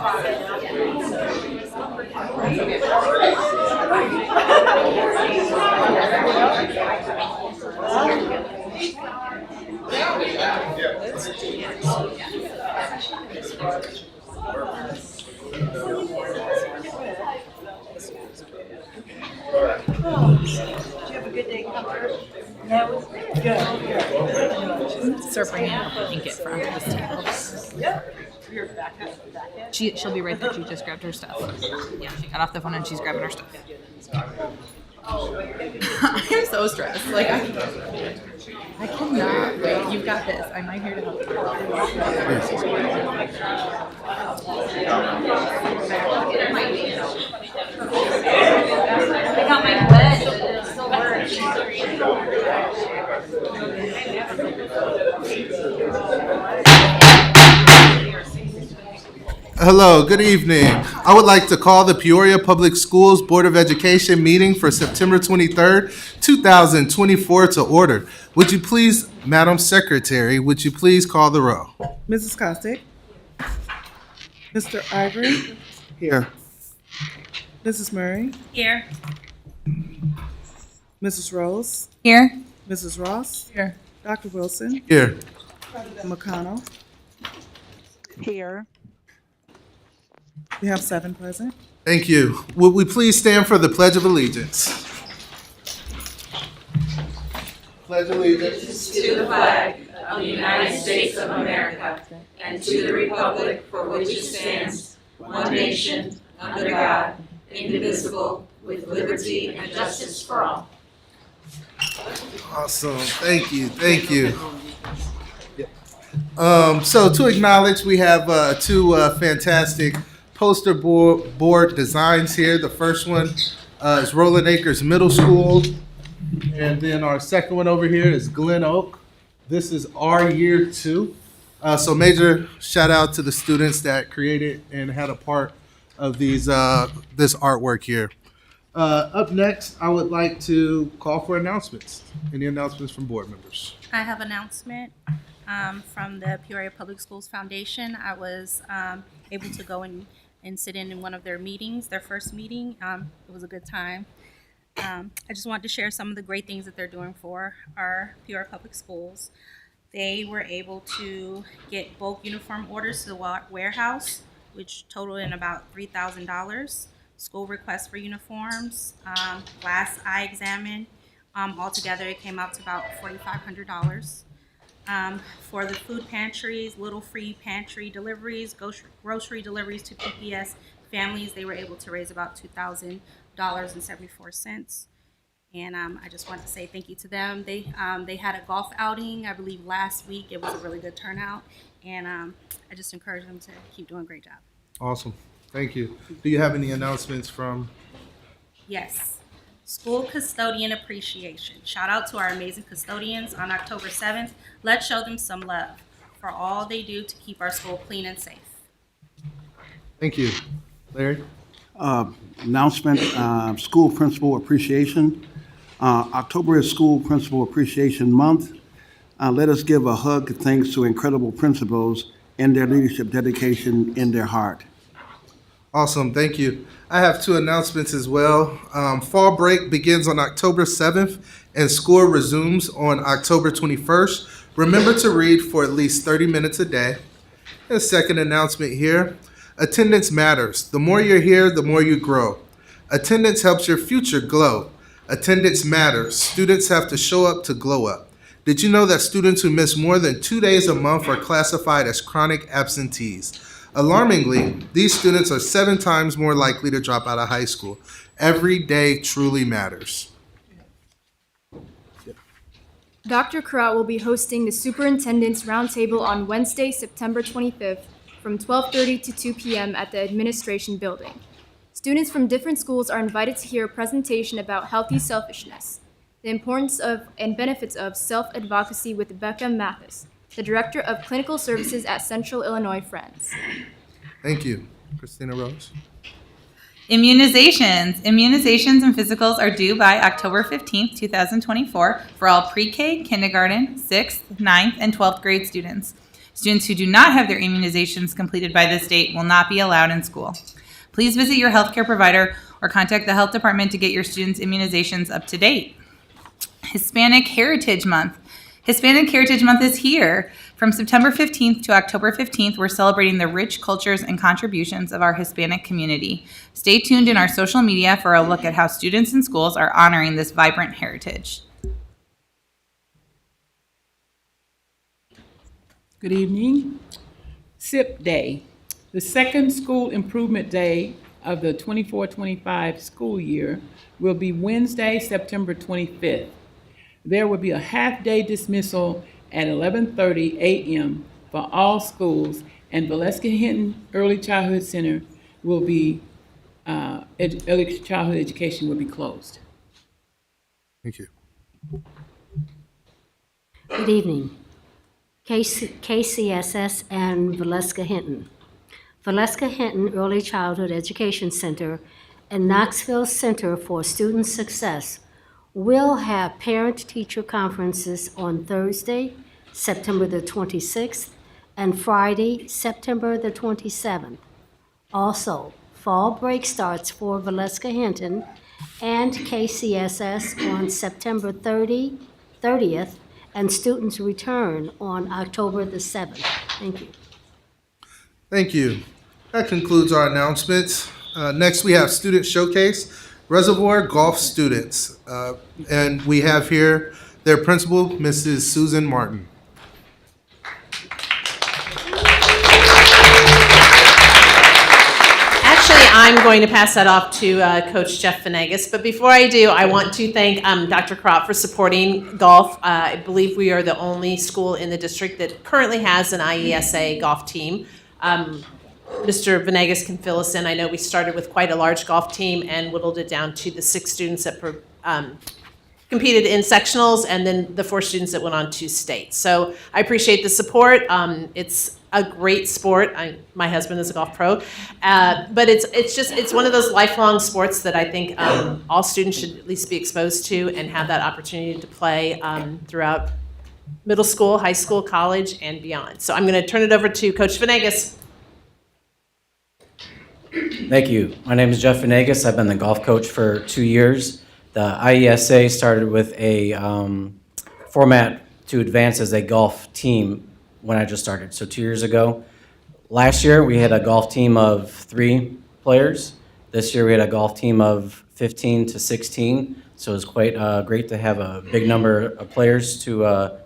Start bringing up a blanket for under this table. She'll be right there. She just grabbed her stuff. Yeah, she got off the phone and she's grabbing her stuff. I'm so stressed. Like I cannot wait. You've got this. I'm right here to help you. I got my bed. It still works. Hello, good evening. I would like to call the Peoria Public Schools Board of Education meeting for September 23rd, 2024 to order. Would you please, Madam Secretary, would you please call the roll? Mrs. Costick? Mr. Ivory? Here. Mrs. Murray? Here. Mrs. Rose? Here. Mrs. Ross? Here. Dr. Wilson? Here. President McConnell? Here. We have 7 present. Thank you. Would we please stand for the Pledge of Allegiance? Pledge allegiance To the flag of the United States of America and to the republic for which it stands, one nation, under God, indivisible, with liberty and justice for all. Awesome. Thank you. Thank you. So to acknowledge, we have 2 fantastic poster board designs here. The first one is Roland Acres Middle School. And then our second one over here is Glen Oak. This is our year 2. So major shout out to the students that created and had a part of these this artwork here. Up next, I would like to call for announcements. Any announcements from board members? I have an announcement from the Peoria Public Schools Foundation. I was able to go and sit in one of their meetings, their first meeting. It was a good time. I just wanted to share some of the great things that they're doing for our Peoria Public Schools. They were able to get bulk uniform orders to the warehouse, which totaled in about $3,000. School requests for uniforms, last I examined, altogether it came out to about $4,500. For the food pantries, little free pantry deliveries, grocery deliveries to PPS families, they were able to raise about $2,000.74. And I just want to say thank you to them. They had a golf outing, I believe, last week. It was a really good turnout. And I just encourage them to keep doing a great job. Awesome. Thank you. Do you have any announcements from? Yes. School Custodian Appreciation. Shout out to our amazing custodians on October 7th. Let's show them some love for all they do to keep our school clean and safe. Thank you. Larry? Announcement, School Principal Appreciation. October is School Principal Appreciation Month. Let us give a hug of thanks to incredible principals and their leadership dedication in their heart. Awesome. Thank you. I have 2 announcements as well. Fall break begins on October 7th and school resumes on October 21st. Remember to read for at least 30 minutes a day. And a second announcement here. Attendance matters. The more you're here, the more you grow. Attendance helps your future glow. Attendance matters. Students have to show up to glow up. Did you know that students who miss more than 2 days a month are classified as chronic absentees? Alarmingly, these students are 7 times more likely to drop out of high school. Every day truly matters. Dr. Karat will be hosting the Superintendent's Roundtable on Wednesday, September 25th from 12:30 to 2 p.m. at the Administration Building. Students from different schools are invited to hear a presentation about healthy selfishness, the importance of and benefits of self-advocacy with Becca Mathis, the Director of Clinical Services at Central Illinois Friends. Thank you. Christina Rose. Immunizations and physicals are due by October 15th, 2024 for all pre-K, kindergarten, 6th, 9th, and 12th grade students. Students who do not have their immunizations completed by this date will not be allowed in school. Please visit your healthcare provider or contact the health department to get your students' immunizations up to date. Hispanic Heritage Month. Hispanic Heritage Month is here. From September 15th to October 15th, we're celebrating the rich cultures and contributions of our Hispanic community. Stay tuned in our social media for a look at how students and schools are honoring this vibrant heritage. Good evening. SIP Day, the second school improvement day of the 24-25 school year, will be Wednesday, September 25th. There will be a half-day dismissal at 11:30 a.m. for all schools, and Valeska Hinton Early Childhood Center will be, early childhood education will be closed. Thank you. Good evening. KCSS and Valeska Hinton. Valeska Hinton Early Childhood Education Center and Knoxville Center for Student Success will have parent-teacher conferences on Thursday, September the 26th, and Friday, September the 27th. Also, fall break starts for Valeska Hinton and KCSS on September 30th, and students return on October the 7th. Thank you. Thank you. That concludes our announcements. Next, we have Student Showcase, Reservoir Golf Students. And we have here their principal, Mrs. Susan Martin. Actually, I'm going to pass that off to Coach Jeff Venegas. But before I do, I want to thank Dr. Crop for supporting golf. I believe we are the only school in the district that currently has an IESA golf team. Mr. Venegas can fill us in. I know we started with quite a large golf team and whittled it down to the 6 students that competed in sectionals, and then the 4 students that went on to state. So I appreciate the support. It's a great sport. My husband is a golf pro, but it's one of those lifelong sports that I think all students should at least be exposed to and have that opportunity to play throughout middle school, high school, college, and beyond. So I'm going to turn it over to Coach Venegas. Thank you. My name is Jeff Venegas. I've been the golf coach for 2 years. The IESA started with a format to advance as a golf team when I just started, so 2 years ago. Last year, we had a golf team of 3 players. This year, we had a golf team of 15 to 16, so it was quite great to have a big number of players to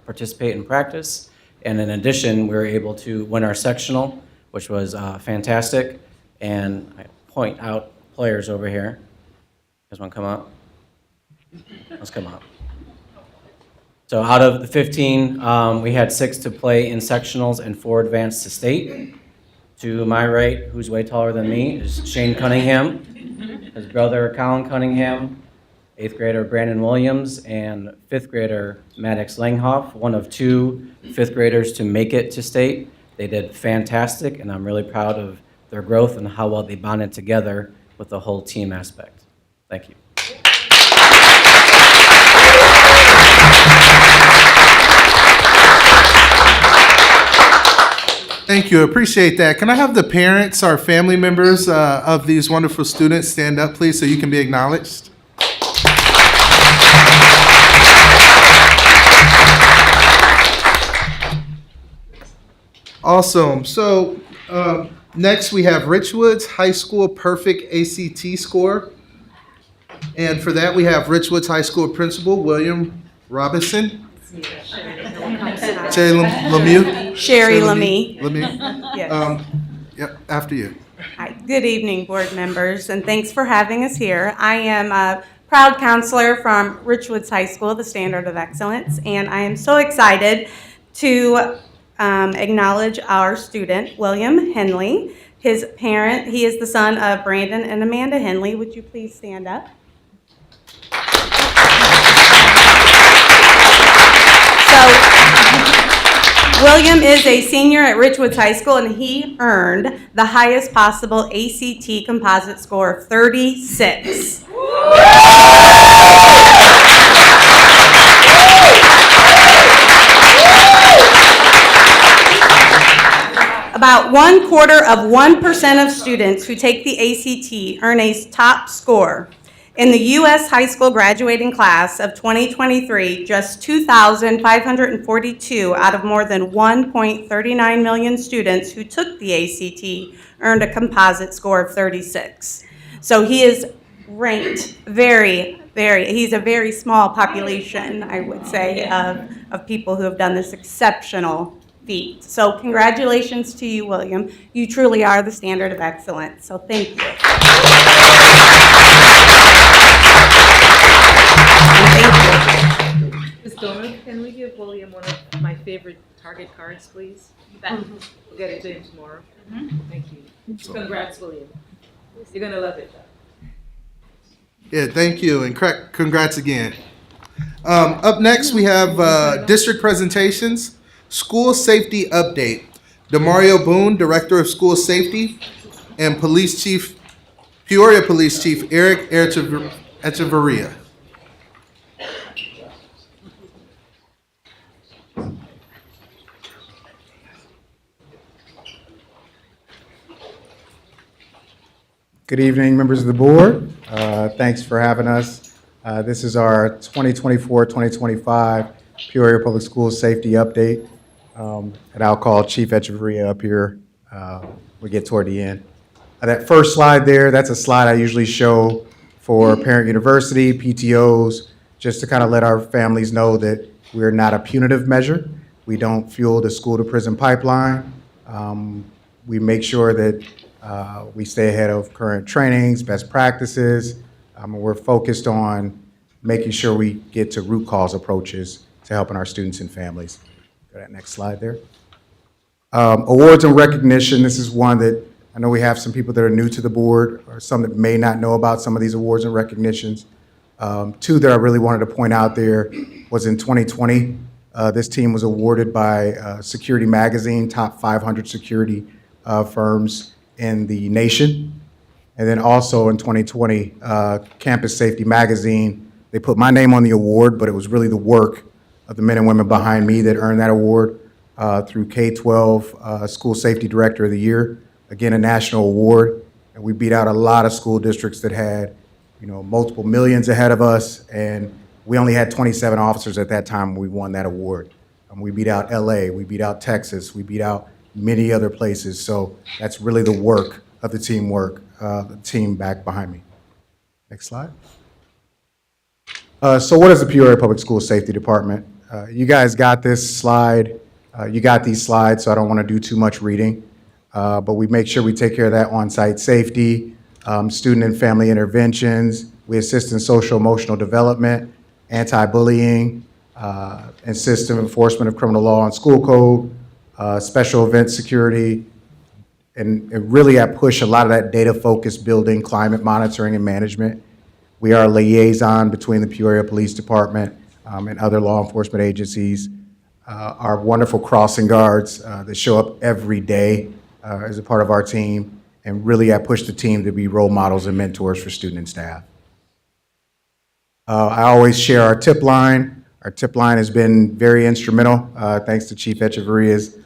participate and practice. And in addition, we were able to win our sectional, which was fantastic. And I point out players over here. You guys want to come up? Let's come up. So out of the 15, we had 6 to play in sectionals and 4 advanced to state. To my right, who's way taller than me, is Shane Cunningham, his brother Colin Cunningham, 8th grader Brandon Williams, and 5th grader Maddox Langhoff, one of 2 5th graders to make it to state. They did fantastic, and I'm really proud of their growth and how well they bonded together with the whole team aspect. Thank you. Thank you. Appreciate that. Can I have the parents or family members of these wonderful students stand up, please, so you can be acknowledged? Awesome. So next we have Richwoods High School Perfect ACT score. And for that we have Richwoods High School Principal William Robinson. Sherry Lemieux. Sherry Lemieux. Lemieux. Yep, after you. Hi. Good evening, board members, and thanks for having us here. I am a proud counselor from Richwoods High School, the Standard of Excellence, and I am so excited to acknowledge our student, William Henley. His parent, he is the son of Brandon and Amanda Henley. Would you please stand up? William is a senior at Richwoods High School, and he earned the highest possible ACT composite score of 36. About 1/4% of students who take the ACT earn a top score. In the U.S. high school graduating class of 2023, just 2,542 out of more than 1.39 million students who took the ACT earned a composite score of 36. So he is ranked he's a very small population, I would say, of people who have done this exceptional feat. So congratulations to you, William. You truly are the standard of excellence, so thank you. Ms. Domer, can we give William one of my favorite Target cards, please? You bet. We'll get it to him tomorrow. Thank you. Congrats, William. You're gonna love it. Yeah, thank you, and congrats again. Up next, we have district presentations. School safety update. Demario Boone, Director of School Safety, and Peoria Police Chief Eric Echeverria. Good evening, members of the board. Thanks for having us. This is our 2024-2025 Peoria Public Schools Safety Update. And I'll call Chief Echeverria up here. We get toward the end. That first slide there, that's a slide I usually show for Parent University, PTOs, just to kind of let our families know that we're not a punitive measure. We don't fuel the school to prison pipeline. We make sure that we stay ahead of current trainings, best practices. We're focused on making sure we get to root cause approaches to helping our students and families. Go to that next slide there. Awards and recognition. This is one that I know we have some people that are new to the board or some that may not know about some of these awards and recognitions. Two that I really wanted to point out there was in 2020. This team was awarded by Security Magazine, top 500 security firms in the nation. And then also in 2020, Campus Safety Magazine, they put my name on the award, but it was really the work of the men and women behind me that earned that award through K-12 School Safety Director of the Year. Again, a national award. And we beat out a lot of school districts that had, multiple millions ahead of us. And we only had 27 officers at that time when we won that award. We beat out LA, we beat out Texas, we beat out many other places. So that's really the work of the teamwork, the team back behind me. Next slide. So what is the Peoria Public School Safety Department? You guys got this slide. You got these slides, so I don't want to do too much reading. But we make sure we take care of that on-site safety, student and family interventions. We assist in social emotional development, anti-bullying, and system enforcement of criminal law and school code, special event security, and really I push a lot of that data focused building, climate monitoring and management. We are a liaison between the Peoria Police Department and other law enforcement agencies. Our wonderful crossing guards that show up every day as a part of our team, and really I push the team to be role models and mentors for student and staff. I always share our tip line. Our tip line has been very instrumental, thanks to Chief Echeverria's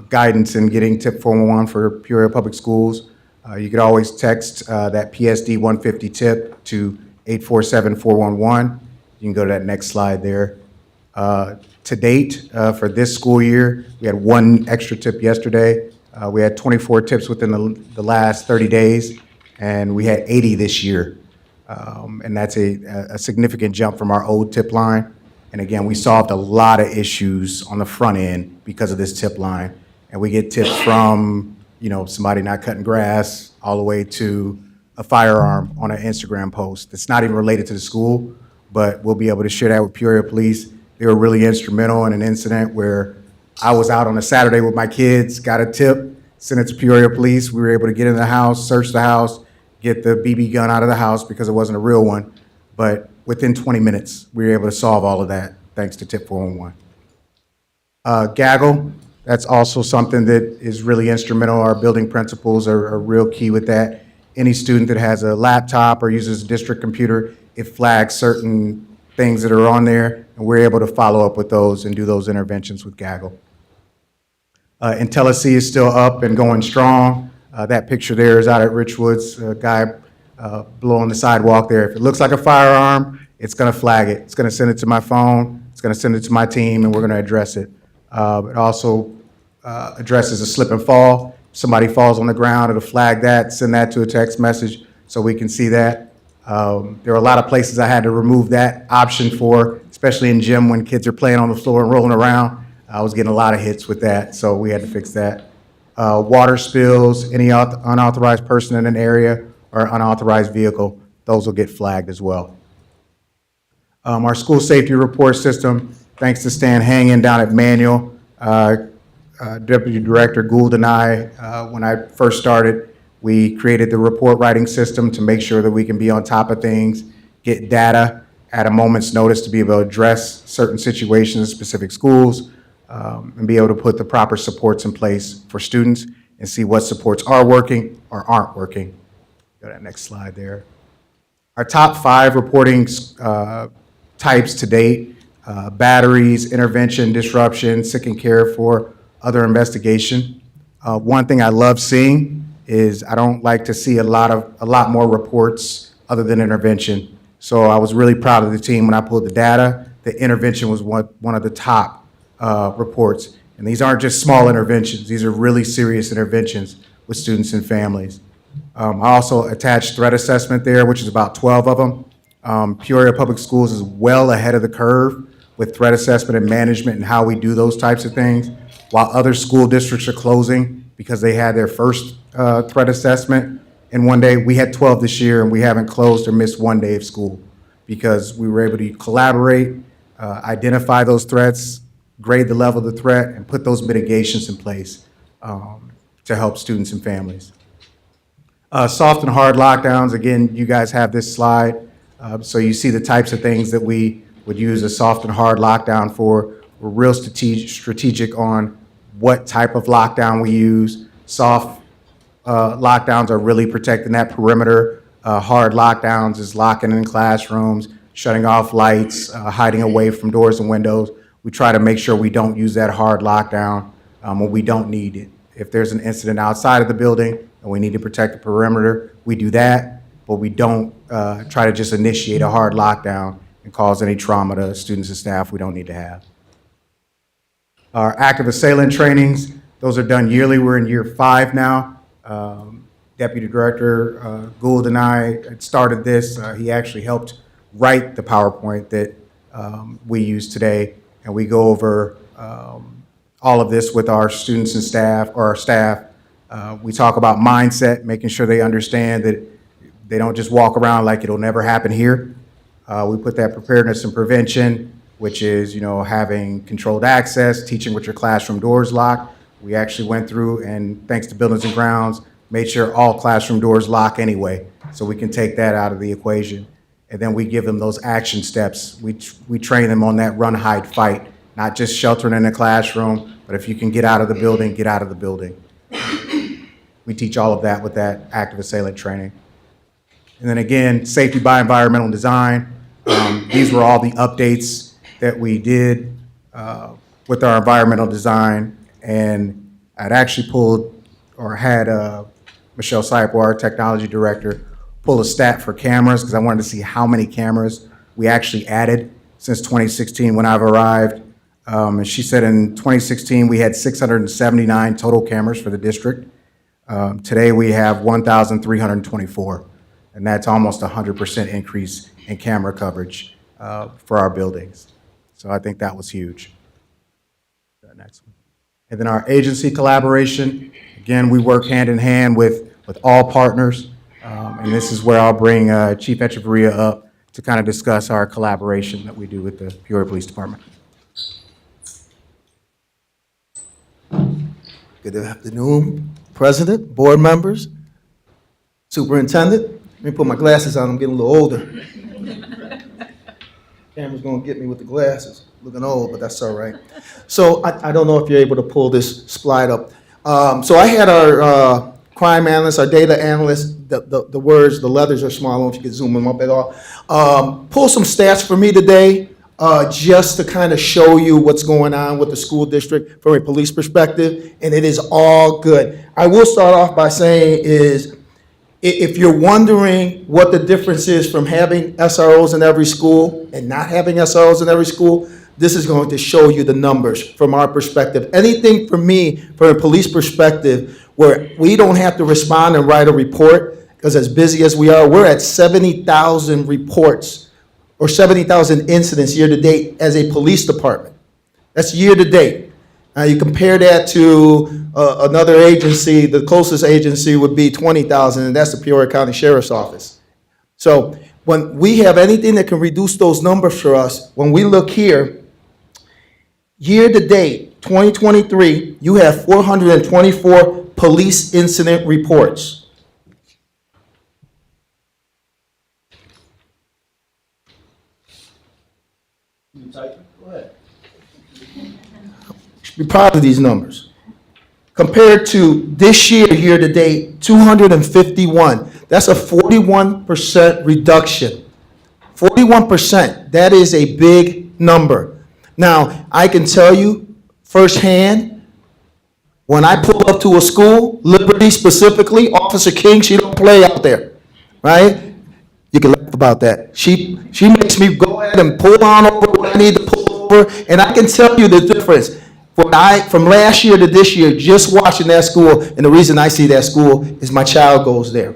guidance in getting tip 411 for Peoria Public Schools. You could always text that PSD 150 tip to 847-411. You can go to that next slide there. To date, for this school year, we had one extra tip yesterday. We had 24 tips within the last 30 days, and we had 80 this year. And that's a significant jump from our old tip line. And again, we solved a lot of issues on the front end because of this tip line. And we get tips from, somebody not cutting grass all the way to a firearm on an Instagram post that's not even related to the school, but we'll be able to share that with Peoria Police. They were really instrumental in an incident where I was out on a Saturday with my kids, got a tip, sent it to Peoria Police. We were able to get in the house, search the house, get the BB gun out of the house because it wasn't a real one. But within 20 minutes, we were able to solve all of that thanks to tip 411. Gaggle, that's also something that is really instrumental. Our building principals are real key with that. Any student that has a laptop or uses a district computer, it flags certain things that are on there, and we're able to follow up with those and do those interventions with Gaggle. IntelliSea is still up and going strong. That picture there is out at Richwoods, a guy below on the sidewalk there. If it looks like a firearm, it's going to flag it. It's going to send it to my phone. It's going to send it to my team, and we're going to address it. It also addresses a slip and fall. If somebody falls on the ground, it'll flag that, send that to a text message so we can see that. There are a lot of places I had to remove that option for, especially in gym when kids are playing on the floor and rolling around. I was getting a lot of hits with that, so we had to fix that. Water spills, any unauthorized person in an area or unauthorized vehicle, those will get flagged as well. Our school safety report system, thanks to Stan Hangin down at Manual, Deputy Director Gould and I, when I first started, we created the report writing system to make sure that we can be on top of things, get data at a moment's notice to be able to address certain situations in specific schools, and be able to put the proper supports in place for students and see what supports are working or aren't working. Go to that next slide there. Our top 5 reporting types to date, batteries, intervention, disruption, sick and cared for, other investigation. One thing I love seeing is I don't like to see a lot more reports other than intervention. So I was really proud of the team when I pulled the data. The intervention was one of the top reports. And these aren't just small interventions. These are really serious interventions with students and families. I also attached threat assessment there, which is about 12 of them. Peoria Public Schools is well ahead of the curve with threat assessment and management and how we do those types of things. While other school districts are closing because they had their first threat assessment in one day, we had 12 this year, and we haven't closed or missed one day of school because we were able to collaborate, identify those threats, grade the level of the threat, and put those mitigations in place to help students and families. Soft and hard lockdowns, again, you guys have this slide. So you see the types of things that we would use a soft and hard lockdown for. We're real strategic on what type of lockdown we use. Soft lockdowns are really protecting that perimeter. Hard lockdowns is locking in classrooms, shutting off lights, hiding away from doors and windows. We try to make sure we don't use that hard lockdown when we don't need it. If there's an incident outside of the building and we need to protect the perimeter, we do that, but we don't try to just initiate a hard lockdown and cause any trauma to students and staff we don't need to have. Our active assailant trainings, those are done yearly. We're in year 5 now. Deputy Director Gould and I had started this. He actually helped write the PowerPoint that we use today, and we go over all of this with our students and staff, or our staff. We talk about mindset, making sure they understand that they don't just walk around like it'll never happen here. We put that preparedness and prevention, which is, having controlled access, teaching with your classroom doors locked. We actually went through and, thanks to Buildings and Grounds, made sure all classroom doors lock anyway, so we can take that out of the equation. And then we give them those action steps. We train them on that run, hide, fight, not just sheltering in the classroom, but if you can get out of the building, get out of the building. We teach all of that with that active assailant training. And then again, safety by environmental design. These were all the updates that we did with our environmental design. And I'd actually pulled, or had Michelle Saipo, our technology director, pull a stat for cameras because I wanted to see how many cameras we actually added since 2016 when I've arrived. And she said in 2016 we had 679 total cameras for the district. Today we have 1,324, and that's almost 100% increase in camera coverage for our buildings. So I think that was huge. The next one. And then our agency collaboration. Again, we work hand in hand with all partners. And this is where I'll bring Chief Echeverria up to kind of discuss our collaboration that we do with the Peoria Police Department. Good afternoon, President, board members, Superintendent. Let me put my glasses on, I'm getting a little older. Camera's gonna get me with the glasses, looking old, but that's all right. So I don't know if you're able to pull this slide up. So I had our crime analyst, our data analyst, the words, the letters are small, I don't know if you can zoom them up at all, pull some stats for me today just to kind of show you what's going on with the school district from a police perspective, and it is all good. I will start off by saying is, if you're wondering what the difference is from having SROs in every school and not having SROs in every school, this is going to show you the numbers from our perspective. Anything for me, from a police perspective, where we don't have to respond and write a report, because as busy as we are, we're at 70,000 reports or 70,000 incidents year to date as a police department. That's year to date. You compare that to another agency, the closest agency would be 20,000, and that's the Peoria County Sheriff's Office. So when we have anything that can reduce those numbers for us, when we look here, year to date, 2023, you have 424 police incident reports. Go ahead. Be proud of these numbers. Compared to this year, year to date, 251. That's a 41% reduction. 41%. That is a big number. Now, I can tell you firsthand, when I pull up to a school, Liberty specifically, Officer King, she don't play out there, right? You can laugh about that. She makes me go ahead and pull on over when I need to pull over, and I can tell you the difference. From last year to this year, just watching that school, and the reason I see that school is my child goes there.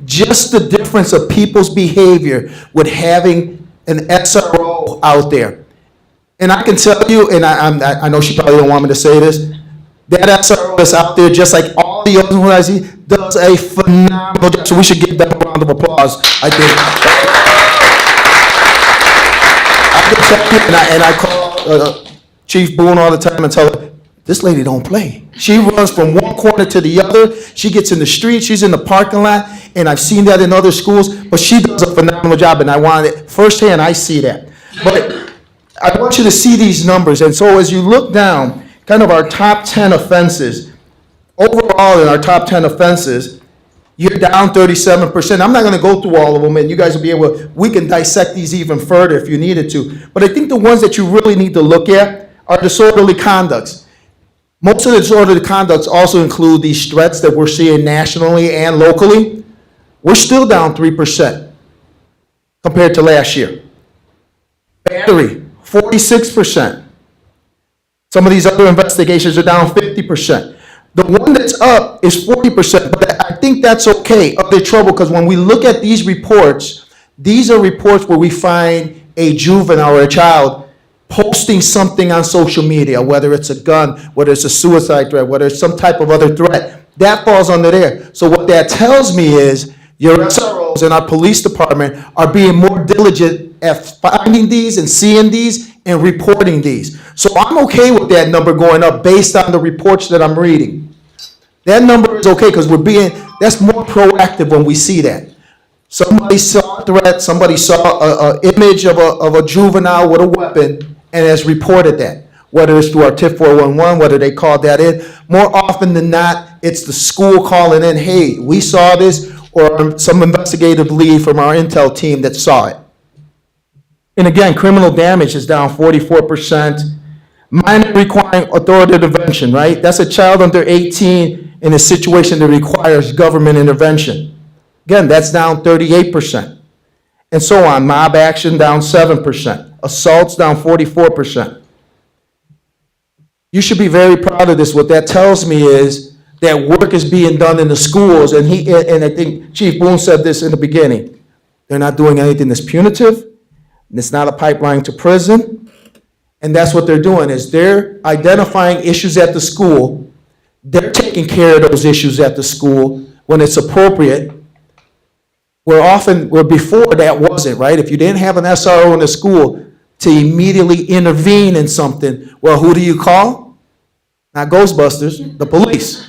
Just the difference of people's behavior with having an SRO out there. And I can tell you, and I know she probably don't want me to say this, that SRO is out there, just like all the other ones I see, does a phenomenal job. So we should give them a round of applause, I think. I can tell you, and I call Chief Boone all the time and tell her, this lady don't play. She runs from one corner to the other. She gets in the street. She's in the parking lot. And I've seen that in other schools. But she does a phenomenal job. And I want it firsthand. I see that. But I want you to see these numbers. And so as you look down, kind of our top 10 offenses, overall in our top 10 offenses, you're down 37%. I'm not going to go through all of them, and you guys will be able, we can dissect these even further if you needed to. But I think the ones that you really need to look at are disorderly conducts. Most of the disorderly conducts also include these threats that we're seeing nationally and locally. We're still down 3% compared to last year. Battery, 46%. Some of these other investigations are down 50%. The one that's up is 40%, but I think that's okay, other trouble, because when we look at these reports, these are reports where we find a juvenile or a child posting something on social media, whether it's a gun, whether it's a suicide threat, whether it's some type of other threat. That falls under there. So what that tells me is your SROs in our police department are being more diligent at finding these and seeing these and reporting these. So I'm okay with that number going up based on the reports that I'm reading. That number is okay because that's more proactive when we see that. Somebody saw a threat, somebody saw an image of a juvenile with a weapon and has reported that. Whether it's through our TIP 411, whether they called that in. More often than not, it's the school calling in, hey, we saw this, or some investigative lead from our intel team that saw it. And again, criminal damage is down 44%. Minor requiring authoritative intervention, right? That's a child under 18 in a situation that requires government intervention. Again, that's down 38%. And so on. Mob action down 7%. Assaults down 44%. You should be very proud of this. What that tells me is that work is being done in the schools, and I think Chief Boone said this in the beginning. They're not doing anything that's punitive, and it's not a pipeline to prison. And that's what they're doing, is they're identifying issues at the school. They're taking care of those issues at the school when it's appropriate. Where before that wasn't, right? If you didn't have an SRO in the school to immediately intervene in something, well, who do you call? Not Ghostbusters, the police,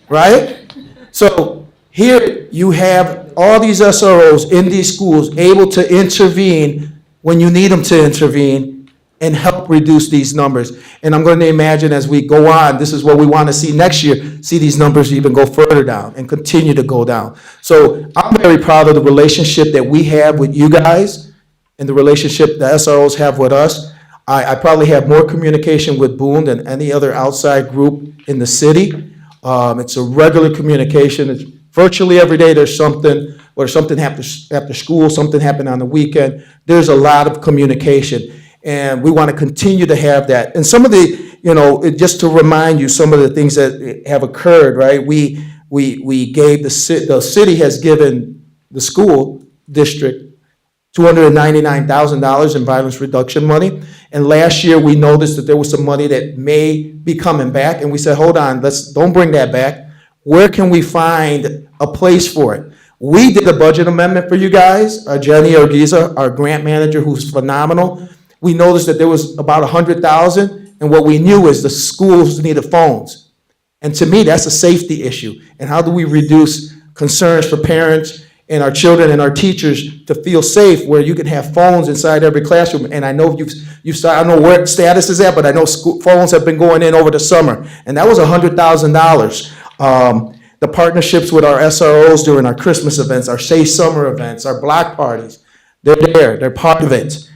right? So here you have all these SROs in these schools able to intervene when you need them to intervene and help reduce these numbers. And I'm going to imagine as we go on, this is what we want to see next year, see these numbers even go further down and continue to go down. So I'm very proud of the relationship that we have with you guys. and the relationship the SROs have with us. I probably have more communication with Boone than any other outside group in the city. It's a regular communication. It's virtually every day there's something, or something happens after school, something happened on the weekend. There's a lot of communication, and we want to continue to have that. And some of the, just to remind you, some of the things that have occurred, right? We gave the city has given the school district $299,000 in violence reduction money. And last year, we noticed that there was some money that may be coming back. And we said, hold on, don't bring that back. Where can we find a place for it? We did a budget amendment for you guys. Jenny Orgiza, our grant manager, who's phenomenal. We noticed that there was about $100,000. And what we knew is the schools needed phones. And to me, that's a safety issue. And how do we reduce concerns for parents and our children and our teachers to feel safe, where you can have phones inside every classroom? And I know you've started, I don't know where status is at, but I know phones have been going in over the summer. And that was $100,000. The partnerships with our SROs during our Christmas events, our Safe Summer events, our block parties, they're there, they're part of it.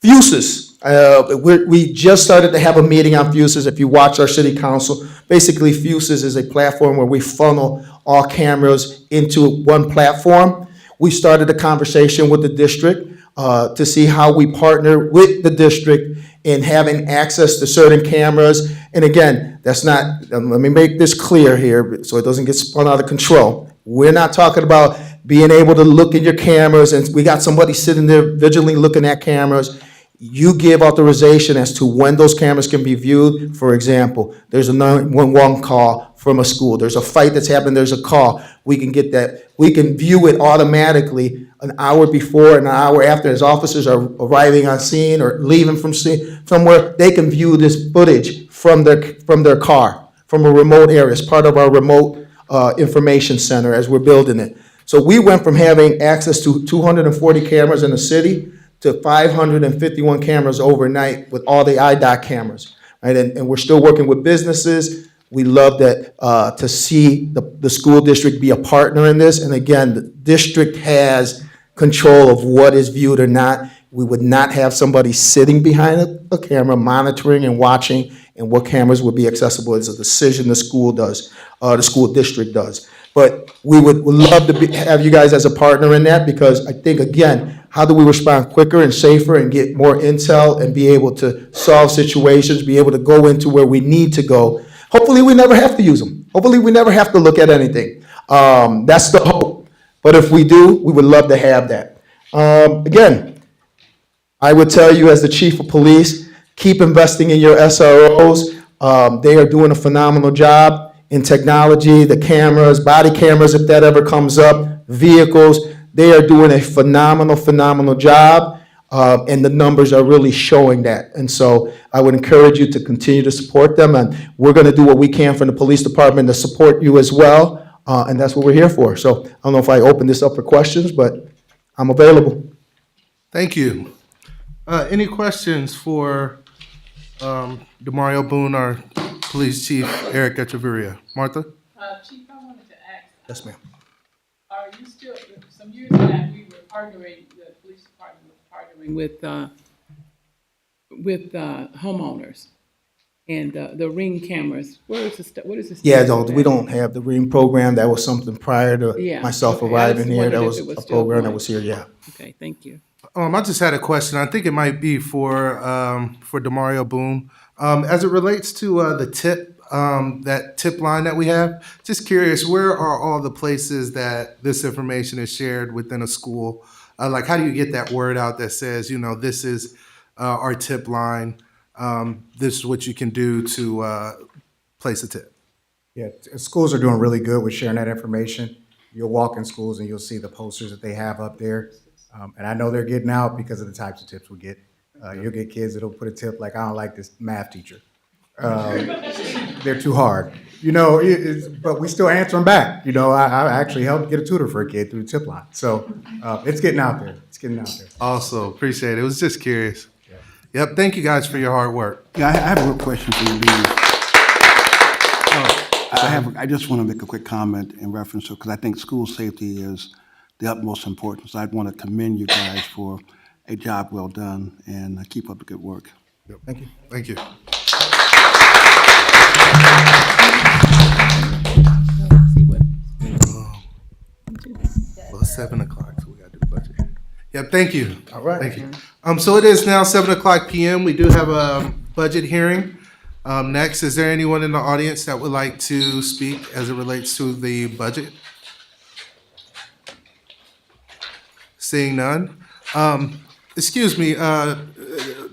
Fuses. We just started to have a meeting on Fuses. If you watch our city council, basically Fuses is a platform where we funnel all cameras into one platform. We started a conversation with the district to see how we partner with the district in having access to certain cameras. And again, that's not, let me make this clear here so it doesn't get spun out of control. We're not talking about being able to look in your cameras and we got somebody sitting there vigilantly looking at cameras. You give authorization as to when those cameras can be viewed. For example, there's a 911 call from a school. There's a fight that's happened. There's a call. We can get that. We can view it automatically an hour before and an hour after. As officers are arriving on scene or leaving from somewhere, they can view this footage from their car, from a remote area. It's part of our remote information center as we're building it. So we went from having access to 240 cameras in the city to 551 cameras overnight with all the IDOT cameras, right? And we're still working with businesses. We love that to see the school district be a partner in this. And again, the district has control of what is viewed or not. We would not have somebody sitting behind a camera monitoring and watching, and what cameras would be accessible is a decision the school does, the school district does. But we would love to have you guys as a partner in that, because I think, again, how do we respond quicker and safer and get more intel and be able to solve situations, be able to go into where we need to go? Hopefully we never have to use them. Hopefully we never have to look at anything. That's the hope. But if we do, we would love to have that. Again, I would tell you as the chief of police, keep investing in your SROs. They are doing a phenomenal job in technology, the cameras, body cameras, if that ever comes up, vehicles. They are doing a phenomenal job, and the numbers are really showing that. And so I would encourage you to continue to support them, and we're going to do what we can from the police department to support you as well, and that's what we're here for. So I don't know if I open this up for questions, but I'm available. Thank you. Any questions for Demario Boone, our Police Chief Eric Echeverria? Martha? Chief, I wanted to ask. Yes, ma'am. Are you still, some years back, we were partnering, the police department was partnering with homeowners and the Ring cameras. What is the Yeah, we don't have the Ring program. That was something prior to myself arriving here. That was a program that was here, yeah. Okay, thank you. I just had a question. I think it might be for Demario Boone. As it relates to the tip, that tip line that we have, just curious, where are all the places that this information is shared within a school? Like, how do you get that word out that says, this is our tip line, this is what you can do to place a tip? Yeah, schools are doing really good with sharing that information. You'll walk in schools and you'll see the posters that they have up there. And I know they're getting out because of the types of tips we get. You'll get kids that'll put a tip like, I don't like this math teacher. They're too hard. But we still answer them back. I actually helped get a tutor for a kid through the tip line. So it's getting out there. Also, appreciate it. I was just curious. Yeah. Yep, thank you guys for your hard work. Yeah, I have a real question for you, Lee. I just want to make a quick comment in reference to, because I think school safety is the utmost importance. I want to commend you guys for a job well done, and keep up the good work. Yep. Thank you. Thank you. Well, it's 7 o'clock, so we gotta do the budget. Yep, thank you. All right. Thank you. So it is now 7 o'clock PM. We do have a budget hearing. Next, is there anyone in the audience that would like to speak as it relates to the budget? Seeing none. Excuse me,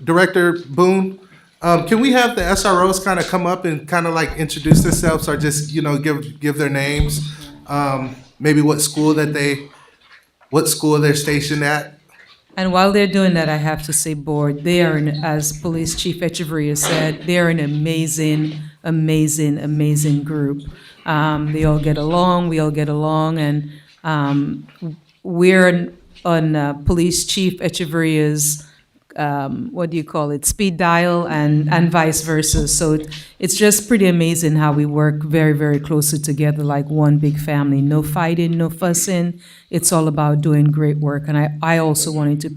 Director Boone, can we have the SROs kind of come up and kind of like introduce themselves or just, give their names? Maybe what school they're stationed at? And while they're doing that, I have to say, board, they are, as Police Chief Echeverria said, they are an amazing, amazing, amazing group. They all get along, we all get along, and we're on Police Chief Echeverria's, speed dial and vice versa. So it's just pretty amazing how we work very, very closely together like one big family. No fighting, no fussing. It's all about doing great work. And I also wanted to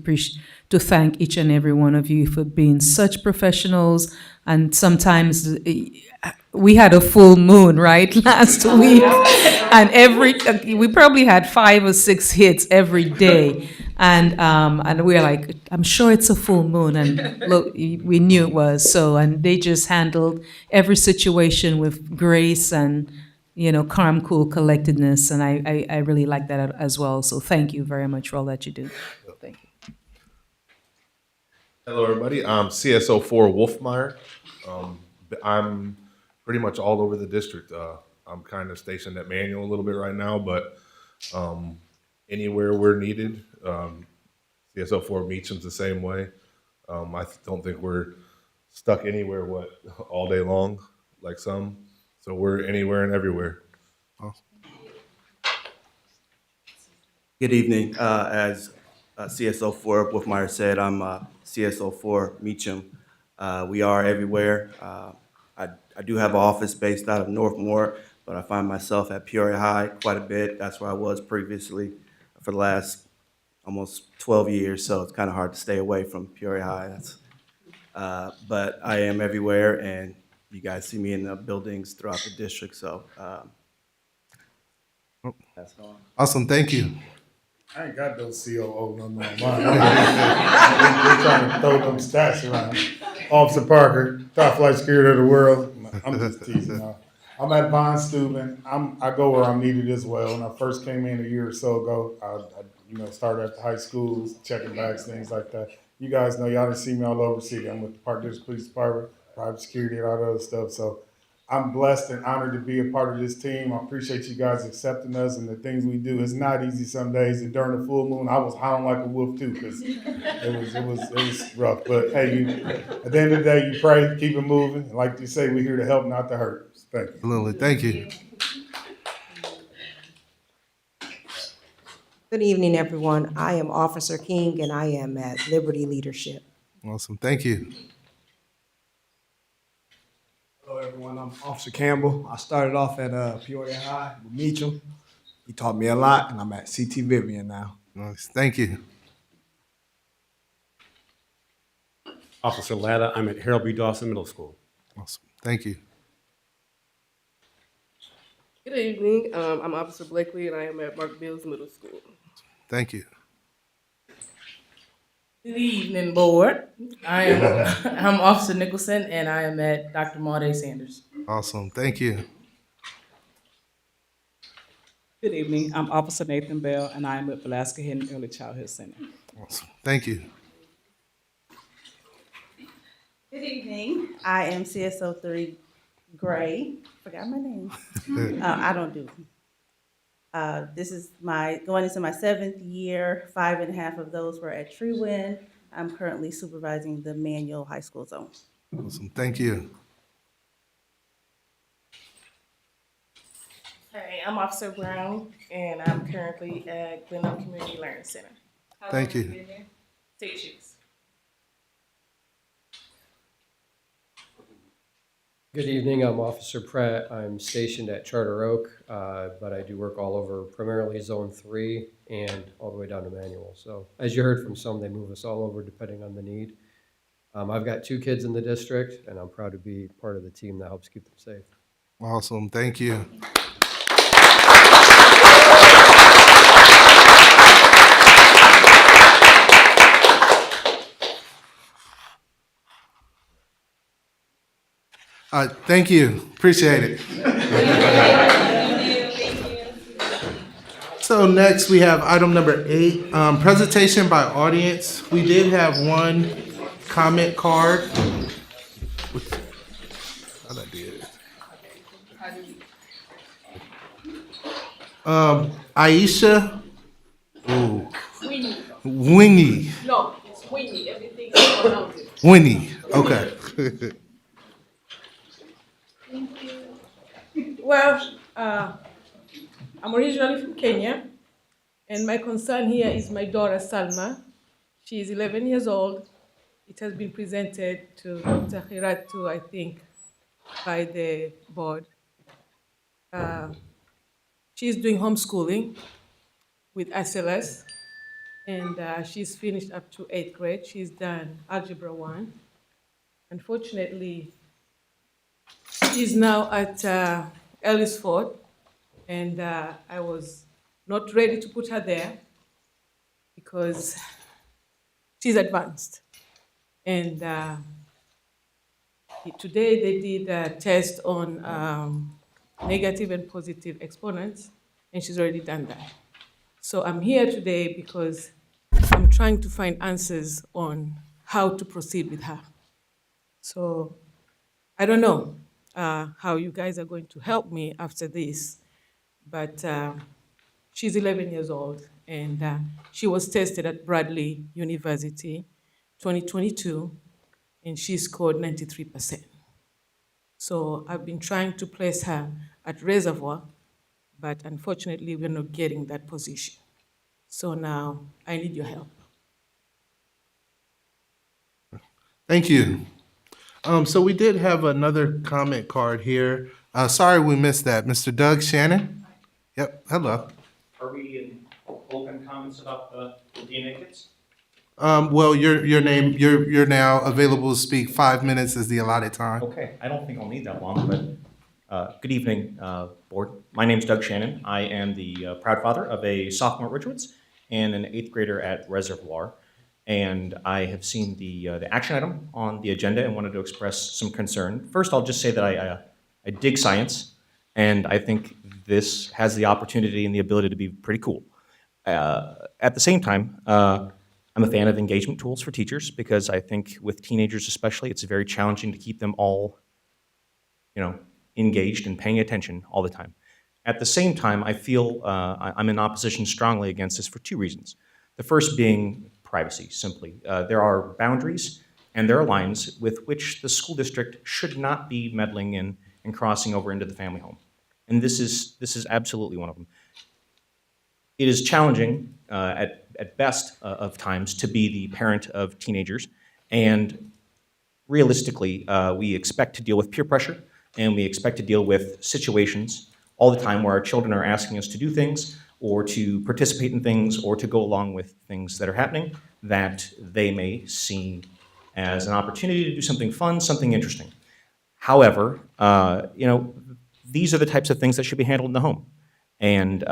thank each and every one of you for being such professionals. And sometimes we had a full moon, right, last week. And we probably had 5 or 6 hits every day. And we were like, I'm sure it's a full moon, and look, we knew it was. So, and they just handled every situation with grace and, calm, cool collectedness, and I really like that as well. So, thank you very much for all that you do. Thank you. Hello, everybody. I'm CSO4 Wolfmeyer. I'm pretty much all over the district. I'm kind of stationed at Manual a little bit right now, but anywhere we're needed. CSO4 Meacham's the same way. I don't think we're stuck anywhere all day long like some. So we're anywhere and everywhere. Awesome. Good evening. As CSO4 Wolfmeyer said, I'm CSO4 Meacham. We are everywhere. I do have an office based out of Northmore, but I find myself at Peoria High quite a bit. That's where I was previously for the last almost 12 years, so it's kind of hard to stay away from Peoria High. But I am everywhere, and you guys see me in the buildings throughout the district, so that's all. Awesome, thank you. I ain't got those COO no more. They're trying to throw them stats around. Officer Parker, top flight security of the world. I'm just teasing. I'm at Von Steuben. I go where I'm needed as well. When I first came in a year or so ago, I started at the high schools, checking bags, things like that. You guys know, y'all didn't see me all over the city. I'm with the Park District Police Department, private security, and all that other stuff. So I'm blessed and honored to be a part of this team. I appreciate you guys accepting us and the things we do. It's not easy some days. And during the full moon, I was howling like a wolf too, because it was rough. But hey, at the end of the day, you pray, keep it moving. And like you say, we're here to help, not to hurt. Thank you. Absolutely, thank you. Good evening, everyone. I am Officer King, and I am at Liberty Leadership. Awesome, thank you. Hello, everyone. I'm Officer Campbell. I started off at Peoria High with Meacham. He taught me a lot, and I'm at CT Vivian now. Nice, thank you. Officer Latta, I'm at Harold B. Dawson Middle School. Awesome, thank you. Good evening. I'm Officer Blakely, and I am at Mark Mills Middle School. Thank you. Good evening, board. I'm Officer Nicholson, and I am at Dr. Maude Sanders. Awesome, thank you. Good evening. I'm Officer Nathan Bell, and I am at Velasquez Hinton Early Childhood Center. Awesome, thank you. Good evening. I am CSO3 Gray. Forgot my name. I don't do. This is going into my 7th year. 5.5 of those were at Treewind. I'm currently supervising the Manual High School zone. Awesome, thank you. Hey, I'm Officer Brown, and I'm currently at Glen Oak Community Learning Center. How Thank long you. have you been there? 6 years. Good evening, I'm Officer Pratt. I'm stationed at Charter Oak, but I do work all over, primarily Zone 3 and all the way down to Manual. So as you heard from some, they move us all over depending on the need. I've got 2 kids in the district, and I'm proud to be part of the team that helps keep them safe. Awesome. Thank you. Thank you. Appreciate it. So next we have item number 8, presentation by audience. We did have one comment card. How'd I do it? Aisha. Ooh. Wingy. No, it's Winnie. Everything is pronounced. Winnie. Okay. Well, I'm originally from Kenya, and my concern here is my daughter Salma. She is 11 years old. It has been presented to Dr. Hiratu, I think, by the board. She's doing homeschooling with SLS, and she's finished up to 8th grade. She's done Algebra 1. Unfortunately, she's now at Ellisford, and I was not ready to put her there because she's advanced. And today they did a test on negative and positive exponents, and she's already done that. So I'm here today because I'm trying to find answers on how to proceed with her. So I don't know how you guys are going to help me after this, but she's 11 years old, and she was tested at Bradley University 2022, and she scored 93%. So I've been trying to place her at Reservoir, but unfortunately we're not getting that position. So now I need your help. Thank you. So we did have another comment card here. Sorry we missed that. Mr. Doug Shannon? Yep, hello. Are we in open comments about the DNA kits? Well, your name, you're now available to speak. 5 minutes is the allotted time. Okay, I don't think I'll need that long, but good evening, board. My name's Doug Shannon. I am the proud father of a sophomore at Ridgewoods and an 8th grader at Reservoir. And I have seen the action item on the agenda and wanted to express some concern. First, I'll just say that I dig science, and I think this has the opportunity and the ability to be pretty cool. At the same time, I'm a fan of engagement tools for teachers because I think with teenagers especially, it's very challenging to keep them all, engaged and paying attention all the time. At the same time, I feel I'm in opposition strongly against this for 2 reasons. The first being privacy, simply. There are boundaries and there are lines with which the school district should not be meddling in and crossing over into the family home. And this is absolutely one of them. It is challenging at best of times to be the parent of teenagers, and realistically, we expect to deal with peer pressure and we expect to deal with situations all the time where our children are asking us to do things or to participate in things or to go along with things that are happening that they may see as an opportunity to do something fun, something interesting. However, these are the types of things that should be handled in the home. And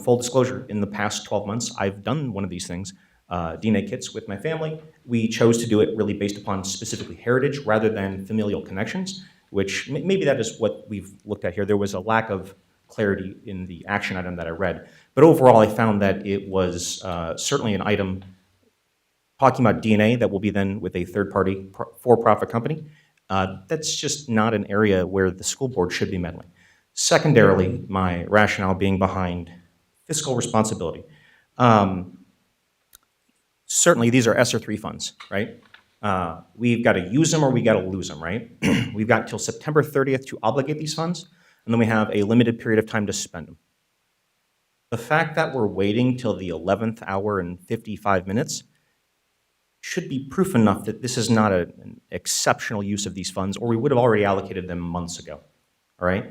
full disclosure, in the past 12 months, I've done one of these things, DNA kits with my family. We chose to do it really based upon specifically heritage rather than familial connections, which maybe that is what we've looked at here. There was a lack of clarity in the action item that I read. But overall, I found that it was certainly an item talking about DNA that will be then with a third-party for-profit company. That's just not an area where the school board should be meddling. Secondarily, my rationale being behind fiscal responsibility. Certainly, these are ESSER 3 funds, right? We've got to use them or we got to lose them, right? We've got till September 30th to obligate these funds, and then we have a limited period of time to spend them. The fact that we're waiting till the 11th hour and 55 minutes should be proof enough that this is not an exceptional use of these funds, or we would have already allocated them months ago. All right?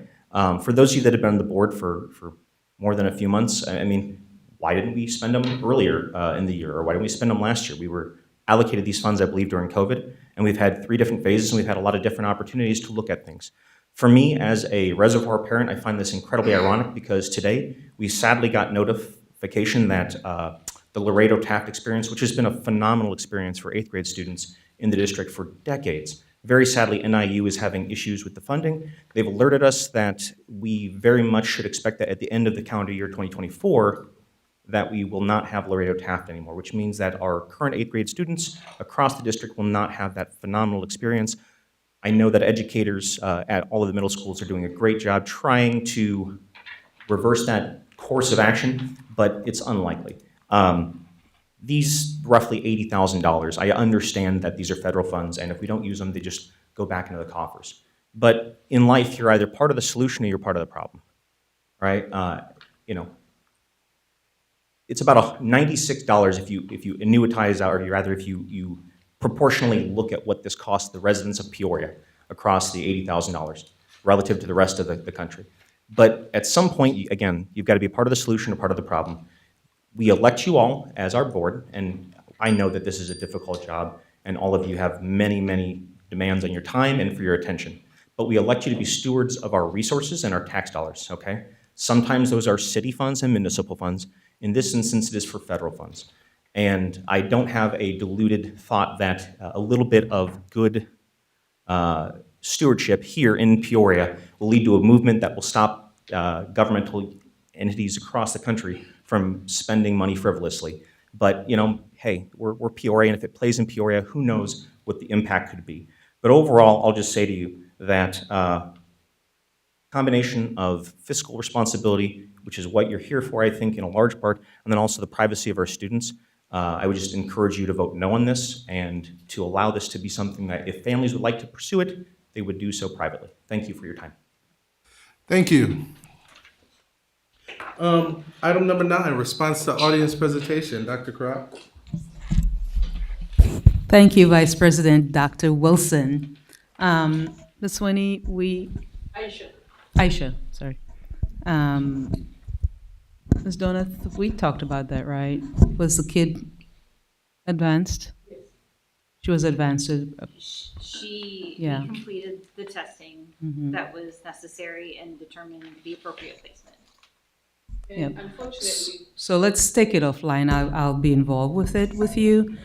For those of you that have been on the board for more than a few months, I mean, why didn't we spend them earlier in the year, or why didn't we spend them last year? We were allocated these funds, I believe, during COVID, and we've had 3 different phases, and we've had a lot of different opportunities to look at things. For me, as a reservoir parent, I find this incredibly ironic because today we sadly got notification that the Laredo Taft experience, which has been a phenomenal experience for 8th grade students in the district for decades. Very sadly, NIU is having issues with the funding. They've alerted us that we very much should expect that at the end of the calendar year 2024, that we will not have Laredo Taft anymore, which means that our current 8th grade students across the district will not have that phenomenal experience. I know that educators at all of the middle schools are doing a great job trying to reverse that course of action, but it's unlikely. These roughly $80,000, I understand that these are federal funds, and if we don't use them, they just go back into the coffers. But in life, you're either part of the solution or you're part of the problem, right? You know, it's about $96 if you annuitize out, or rather if you proportionally look at what this costs the residents of Peoria across the $80,000 relative to the rest of the country. But at some point, again, you've got to be part of the solution or part of the problem. We elect you all as our board, and I know that this is a difficult job, and all of you have many, many demands on your time and for your attention. But we elect you to be stewards of our resources and our tax dollars, okay? Sometimes those are city funds and municipal funds. In this instance, it is for federal funds. And I don't have a deluded thought that a little bit of good stewardship here in Peoria will lead to a movement that will stop governmental entities across the country from spending money frivolously. But, you know, hey, we're Peoria, and if it plays in Peoria, who knows what the impact could be. But overall, I'll just say to you that combination of fiscal responsibility, which is what you're here for, I think, in a large part, and then also the privacy of our students, I would just encourage you to vote no on this and to allow this to be something that if families would like to pursue it, they would do so privately. Thank you for your time. Thank you. Item number 9, response to audience presentation. Dr. Crop. Thank you, Vice President Dr. Wilson. Ms. Winnie, Aisha, sorry. Ms. Donath, we talked about that, right? Was the kid advanced? Yes. She was advanced. She Yeah. completed the testing Mhm. that was necessary and determined the appropriate placement. And Yep. unfortunately, So let's take it offline. I'll be involved with it with you,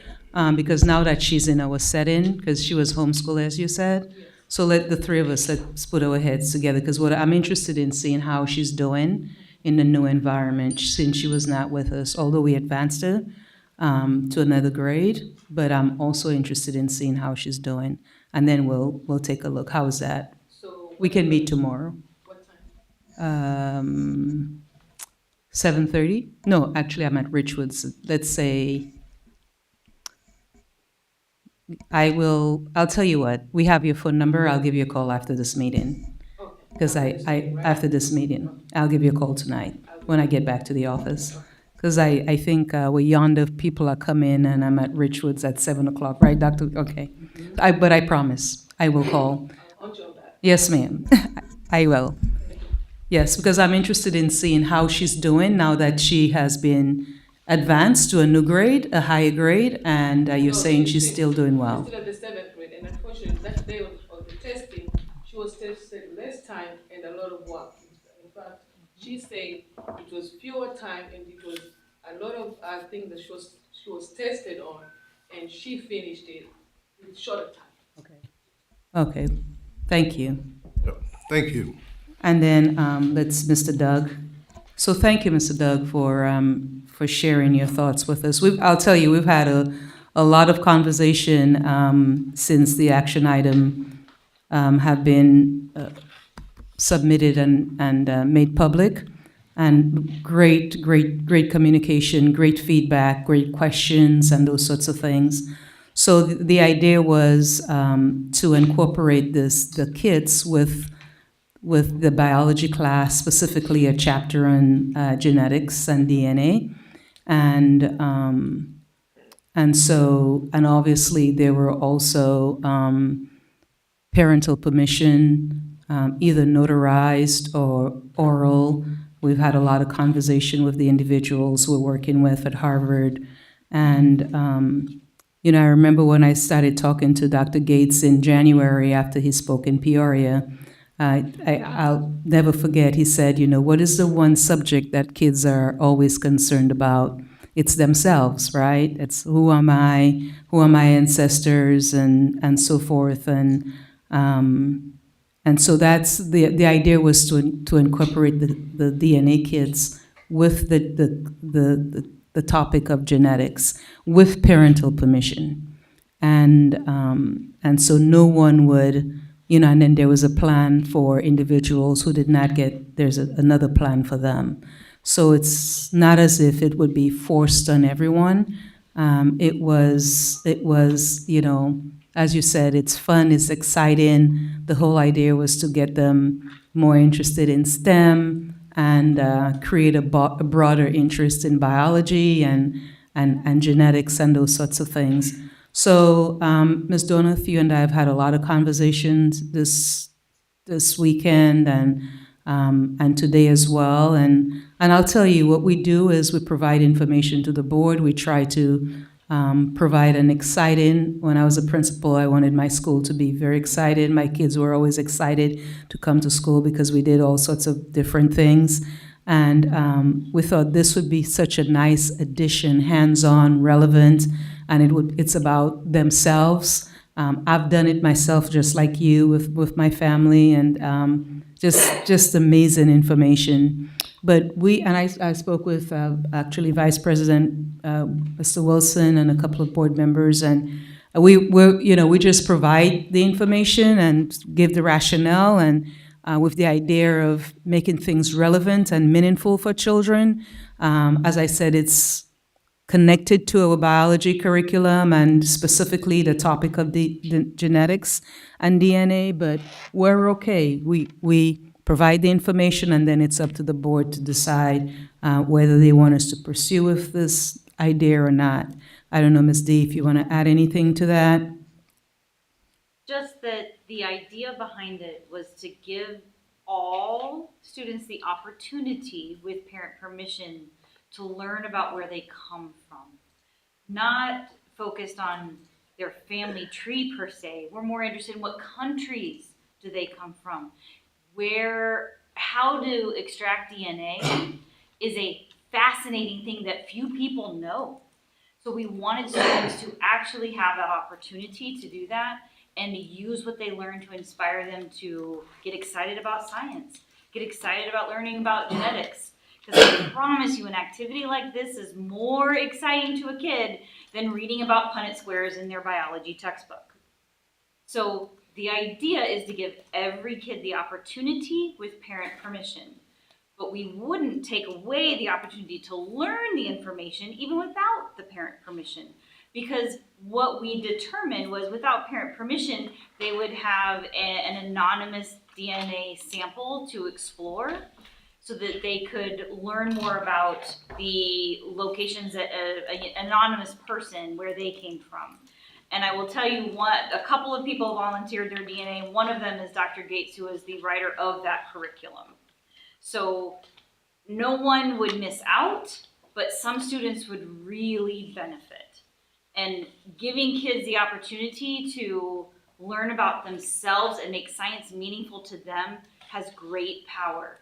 because now that she's in our setting, because she was homeschooled, as you said. So let the 3 of us, let's put our heads together, because what I'm interested in seeing how she's doing in the new environment since she was not with us, although we advanced her to another grade, but I'm also interested in seeing how she's doing. And then we'll take a look. How's that? so We can meet tomorrow. what time? 7:30? No, actually, I'm at Richwoods. Let's say, I'll tell you what, we have your phone number. I'll give you a call after this meeting. Because after this meeting, I'll give you a call tonight when I get back to the office. Because I think we're yonder, people are coming, and I'm at Richwoods at 7 o'clock, right, Doctor? Okay. But I promise, I will call. Yes, ma'am. I will. Yes, because I'm interested in seeing how she's doing now that she has been advanced to a new grade, a higher grade, and you're saying she's still doing well. Still at the 7th grade, and unfortunately, that day of the testing, she was tested less time and a lot of work. In fact, she said it was fewer time and it was a lot of things that she was tested on, and she finished it with shorter time. Okay, thank you. Thank you. And then let's, Mr. Doug. So thank you, Mr. Doug, for sharing your thoughts with us. I'll tell you, we've had a lot of conversation since the action item have been submitted and made public, and great communication, great feedback, great questions, and those sorts of things. So the idea was to incorporate the kids with the biology class, specifically a chapter on genetics and DNA. And And so, and obviously, there were also parental permission, either notarized or oral. We've had a lot of conversation with the individuals we're working with at Harvard. And, you know, I remember when I started talking to Dr. Gates in January after he spoke in Peoria, I'll never forget, he said, you know, what is the one subject that kids are always concerned about? It's themselves, right? It's who am I, who are my ancestors, and so forth. And so that's the idea was to incorporate the DNA kids with the topic of genetics with parental permission. And so no one would, you know, and then there was a plan for individuals who did not get, there's another plan for them. So it's not as if it would be forced on everyone. It was, you know, as you said, it's fun, it's exciting. The whole idea was to get them more interested in STEM and create a broader interest in biology and genetics and those sorts of things. So, Ms. Donath, you and I have had a lot of conversations this weekend and today as well. And I'll tell you, what we do is we provide information to the board. We try to provide an exciting, when I was a principal, I wanted my school to be very excited. My kids were always excited to come to school because we did all sorts of different things. And we thought this would be such a nice addition, hands-on, relevant, and it's about themselves. I've done it myself, just like you, with my family, and just amazing information. But I spoke with actually Vice President Mr. Wilson and a couple of board members, and we just provide the information and give the rationale, and with the idea of making things relevant and meaningful for children. As I said, it's connected to a biology curriculum and specifically the topic of the genetics and DNA, but we're okay. We provide the information, and then it's up to the board to decide whether they want us to pursue with this idea or not. I don't know, Ms. D, if you want to add anything to that? Just that the idea behind it was to give all students the opportunity, with parent permission, to learn about where they come from. Not focused on their family tree per se. We're more interested in what countries do they come from. How to extract DNA is a fascinating thing that few people know. So we wanted students to actually have that opportunity to do that and use what they learn to inspire them to get excited about science, get excited about learning about genetics. Because I promise you, an activity like this is more exciting to a kid than reading about Punnett squares in their biology textbook. So the idea is to give every kid the opportunity with parent permission. But we wouldn't take away the opportunity to learn the information even without the parent permission. Because what we determined was, without parent permission, they would have an anonymous DNA sample to explore, so that they could learn more about the locations that an anonymous person, where they came from. And I will tell you a couple of people volunteered their DNA. One of them is Dr. Gates, who is the writer of that curriculum. So no one would miss out, but some students would really benefit. And giving kids the opportunity to learn about themselves and make science meaningful to them has great power,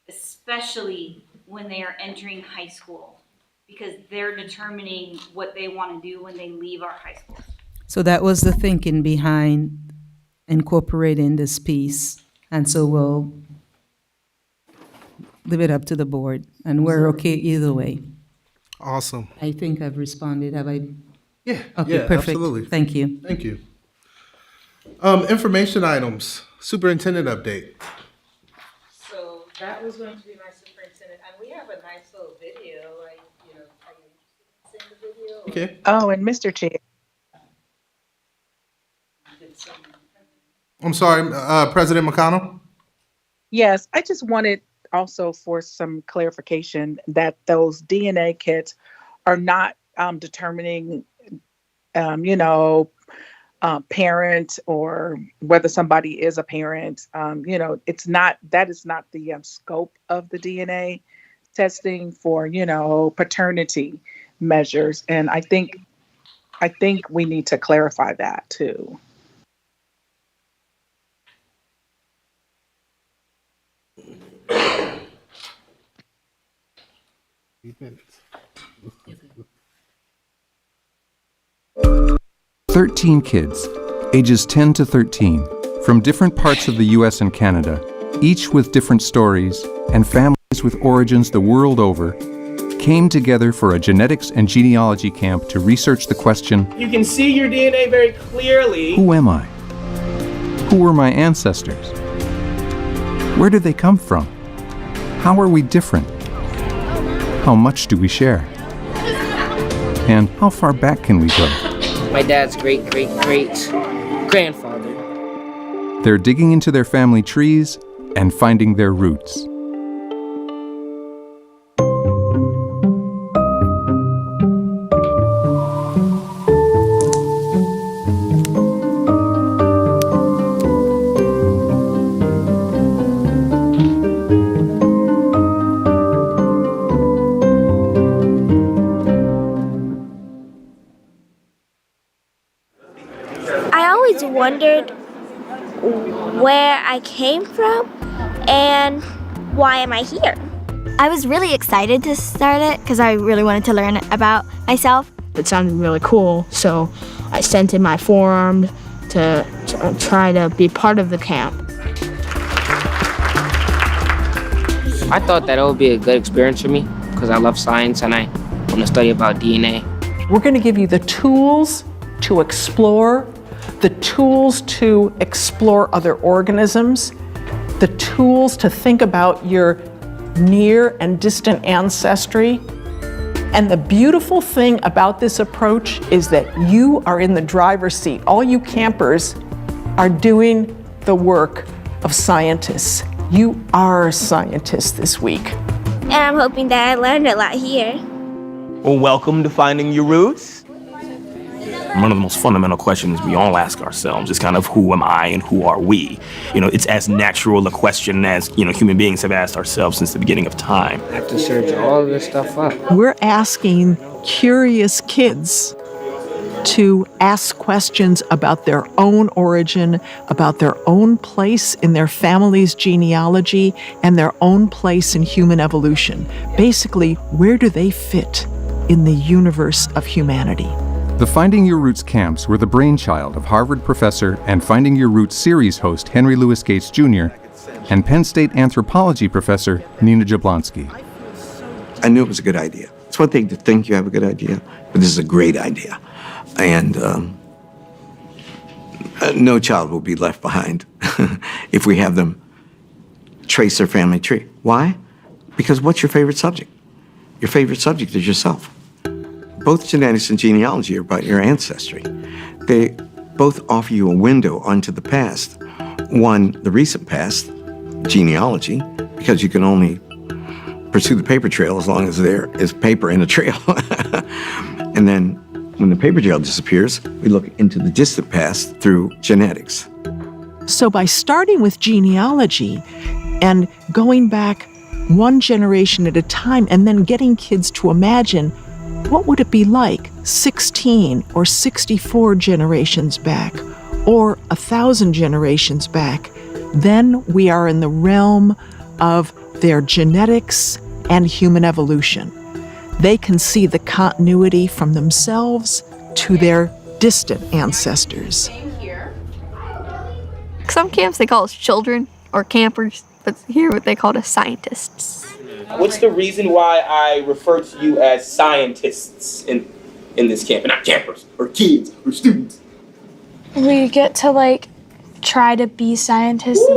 especially when they are entering high school, because they're determining what they want to do when they leave our high school. So that was the thinking behind incorporating this piece. And so we'll leave it up to the board, and we're okay either way. Awesome. I think I've responded. Have I? Yeah. Okay, Yeah, perfect. absolutely. Thank you. Thank you. Information items. Superintendent update. So that was going to be my superintendent, and we have a nice little video. Are you interested in seeing the video? Okay. Oh, and Mr. Chair. I'm sorry, President McConnell. Yes, I just wanted also for some clarification that those DNA kits are not determining, parent or whether somebody is a parent. That is not the scope of the DNA testing for, paternity measures. And I think we need to clarify that too. Minutes. 13 kids, ages 10 to 13, from different parts of the US and Canada, each with different stories and families with origins the world over, came together for a genetics and genealogy camp to research the question, You can see your DNA very clearly. who am I? Who were my ancestors? Where did they come from? How are we different? How much do we share? And how far back can we go? My dad's great-great-great-grandfather. They're digging into their family trees and finding their roots. I always wondered where I came from and why am I here? I was really excited to start it because I really wanted to learn about myself. It sounded really cool, so I sent in my form to try to be part of the camp. I thought that it would be a good experience for me because I love science and I want to study about DNA. We're going to give you the tools to explore, the tools to explore other organisms, the tools to think about your near and distant ancestry. And the beautiful thing about this approach is that you are in the driver's seat. All you campers are doing the work of scientists. You are scientists this week. And I'm hoping that I learned a lot here. Well, welcome to Finding Your Roots. One of the most fundamental questions we all ask ourselves is kind of who am I and who are we? It's as natural a question as, human beings have asked ourselves since the beginning of time. I have to search all of this stuff up. We're asking curious kids to ask questions about their own origin, about their own place in their family's genealogy, and their own place in human evolution. Basically, where do they fit in the universe of humanity? The Finding Your Roots camps were the brainchild of Harvard professor and Finding Your Roots series host Henry Louis Gates Jr. and Penn State anthropology professor Nina Jablonski. I knew it was a good idea. It's one thing to think you have a good idea, but this is a great idea. And no child will be left behind if we have them trace their family tree. Why? Because what's your favorite subject? Your favorite subject is yourself. Both genetics and genealogy are about your ancestry. They both offer you a window onto the past. One, the recent past, genealogy, because you can only pursue the paper trail as long as there is paper in a trail. And then when the paper trail disappears, we look into the distant past through genetics. So by starting with genealogy and going back one generation at a time and then getting kids to imagine what would it be like 16 or 64 generations back or 1,000 generations back, then we are in the realm of their genetics and human evolution. They can see the continuity from themselves to their distant ancestors. Some camps they call us children or campers, but here what they call us scientists. What's the reason why I refer to you as scientists in this camp, and not campers, or kids, or students? We get to try to be scientists.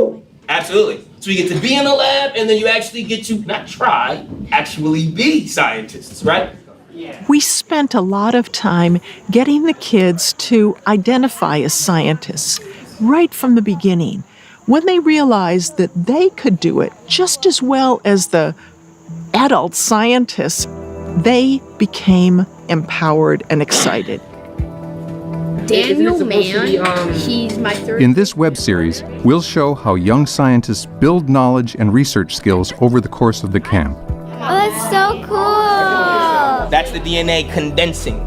Absolutely. So you get to be in the lab, and then you actually get to not try, actually be scientists, right? We spent a lot of time getting the kids to identify as scientists right from the beginning. When they realized that they could do it just as well as the adult scientists, They became empowered and excited. Daniel Mann, he's my third. In this web series, we'll show how young scientists build knowledge and research skills over the course of the camp. Oh, that's so cool! That's the DNA condensing.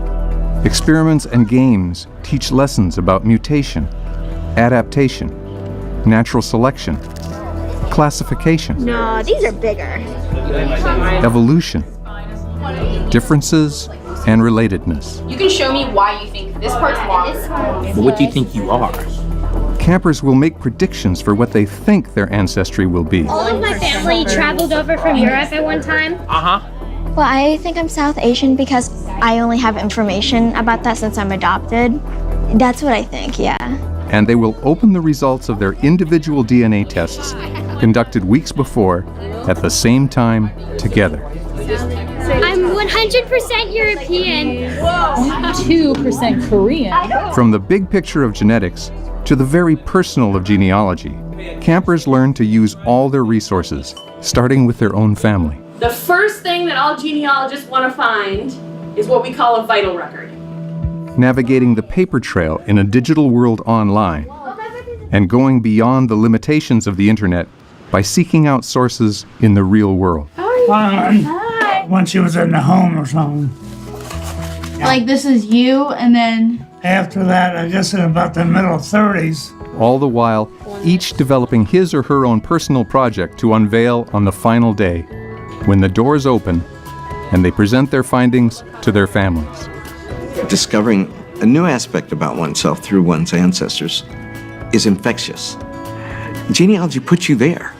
Experiments and games teach lessons about mutation, adaptation, natural selection, classification, No, these are bigger. evolution, differences, and relatedness. You can show me why you think this part's longer. But what do you think you are? Campers will make predictions for what they think their ancestry will be. All of my family traveled over from Europe at one time. Uh-huh. Well, I think I'm South Asian because I only have information about that since I'm adopted. That's what I think, yeah. And they will open the results of their individual DNA tests conducted weeks before at the same time together. I'm 100% European. 2% Korean. From the big picture of genetics to the very personal of genealogy, campers learn to use all their resources, starting with their own family. The first thing that all genealogists want to find is what we call a vital record. Navigating the paper trail in a digital world online, and going beyond the limitations of the internet by seeking out sources in the real world. Hi. When she was in the home or something. Like this is you, and then After that, I guess in about the middle 30s. All the while, each developing his or her own personal project to unveil on the final day, when the doors open and they present their findings to their families. Discovering a new aspect about oneself through one's ancestors is infectious. Genealogy puts you there.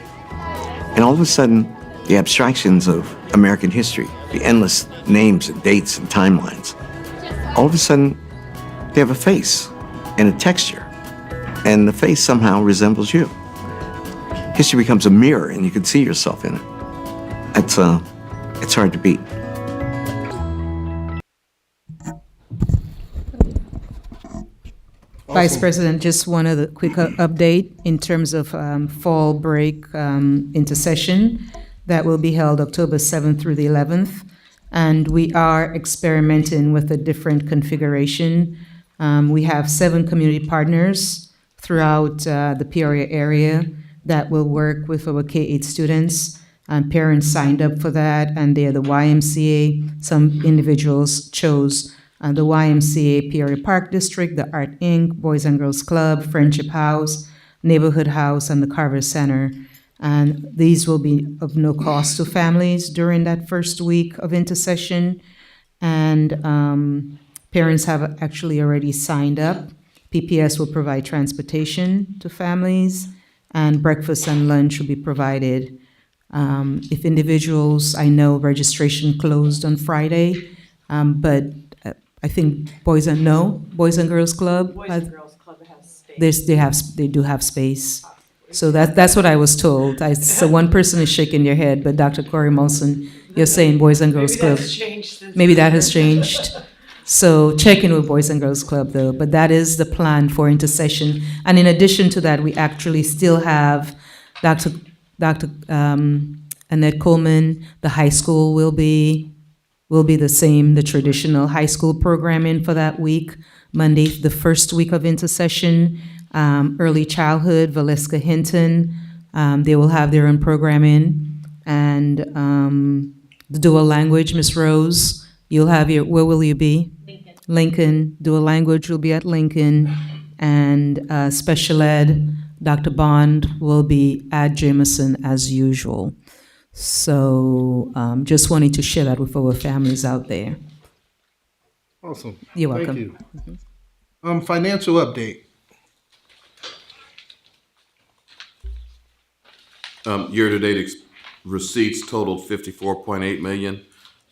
And all of a sudden, the abstractions of American history, the endless names and dates and timelines, all of a sudden, they have a face and a texture. And the face somehow resembles you. History becomes a mirror and you can see yourself in it. It's hard to beat. Vice President, just one other quick update in terms of fall break intercession that will be held October 7th through the 11th. And we are experimenting with a different configuration. We have 7 community partners throughout the Peoria area that will work with our K-8 students. Parents signed up for that, and they're the YMCA. Some individuals chose the YMCA Peoria Park District, the Art Inc., Boys and Girls Club, Friendship House, Neighborhood House, and the Carver Center. And these will be of no cost to families during that first week of intercession. And parents have actually already signed up. PPS will provide transportation to families, and breakfast and lunch will be provided. If individuals, I know registration closed on Friday, but I think Boys and Girls Club. Boys and Girls Club has space. They do have space. So that's what I was told. So one person is shaking their head, but Dr. Corey Molson, you're saying Boys and Girls Club. Maybe that has changed. So check in with Boys and Girls Club though, but that is the plan for intercession. And in addition to that, we actually still have Dr. Annette Coleman. The high school will be the same, the traditional high school programming for that week. Monday, the first week of intercession, early childhood, Valeska Hinton, they will have their own programming. And the dual language, Miss Rose, you'll have where will you be? Lincoln. Dual language will be at Lincoln. And special ed, Dr. Bond will be at Jameson as usual. So just wanting to share that with our families out there. Awesome. You're welcome. Thank you. Financial update. Year-to-date receipts totaled 54.8 million.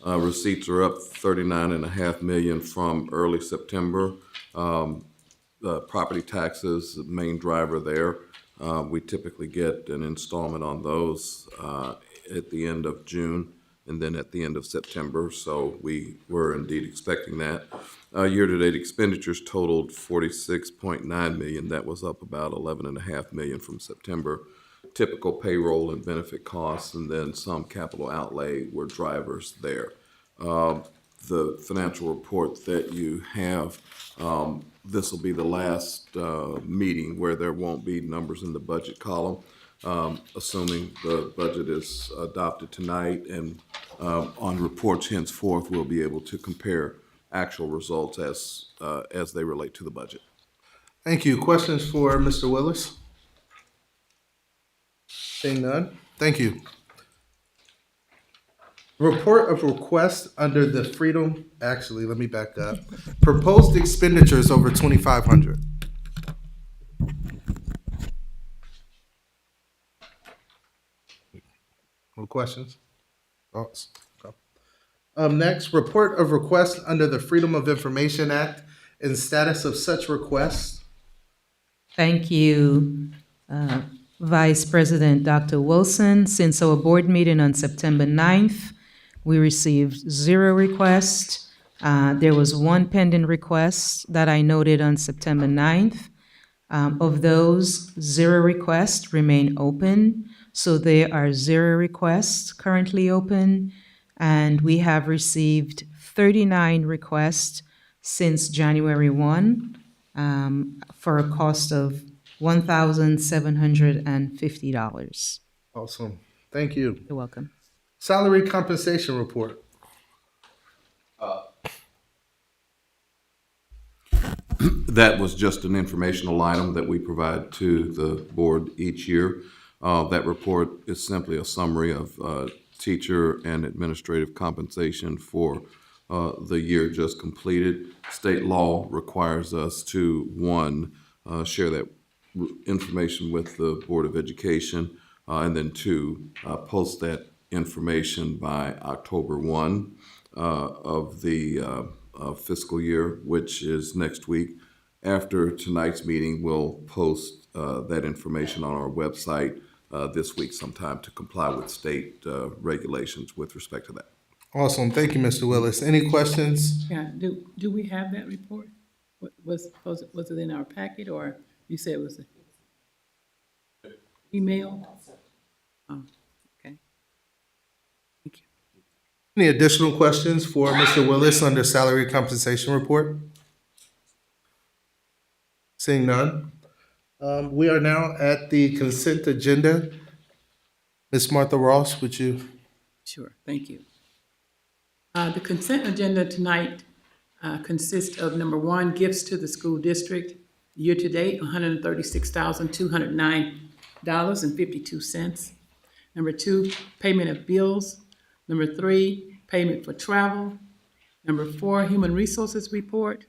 Receipts are up 39.5 million from early September. The property taxes, the main driver there. We typically get an installment on those at the end of June and then at the end of September, so we were indeed expecting that. Year-to-date expenditures totaled 46.9 million. That was up about 11.5 million from September. Typical payroll and benefit costs and then some capital outlay were drivers there. the financial report that you have. This will be the last meeting where there won't be numbers in the budget column, assuming the budget is adopted tonight, and on reports henceforth, we'll be able to compare actual results as they relate to the budget. Thank you. Questions for Mr. Willis? Seeing none. Thank you. Report of request under the Freedom, actually, let me back up. Proposed expenditures over 2,500. No questions? Thoughts? Okay. Next, report of request under the Freedom of Information Act and status of such requests. Thank you, Vice President Dr. Wilson. Since our board meeting on September 9th, we received 0 requests. There was 1 pending request that I noted on September 9th. Of those, 0 requests remain open. So there are 0 requests currently open, and we have received 39 requests since January 1 for a cost of $1,750. Awesome. Thank you. You're welcome. Salary compensation report. That was just an informational item that we provide to the board each year. That report is simply a summary of teacher and administrative compensation for the year just completed. State law requires us to, one, share that information with the Board of Education, and then 2, post that information by October 1 of the fiscal year, which is next week. After tonight's meeting, we'll post that information on our website this week sometime to comply with state regulations with respect to that. Awesome. Thank you, Mr. Willis. Any questions? Yeah, do we have that report? Was it in our packet, or you said it was an email? Oh, okay. Thank you. Any additional questions for Mr. Willis under salary compensation report? Seeing none. We are now at the consent agenda. Ms. Martha Ross, would you? Sure, thank you. The consent agenda tonight consists of number 1, gifts to the school district. Year-to-date, $136,209.52. Number 2, payment of bills. Number 3, payment for travel. Number 4, human resources report.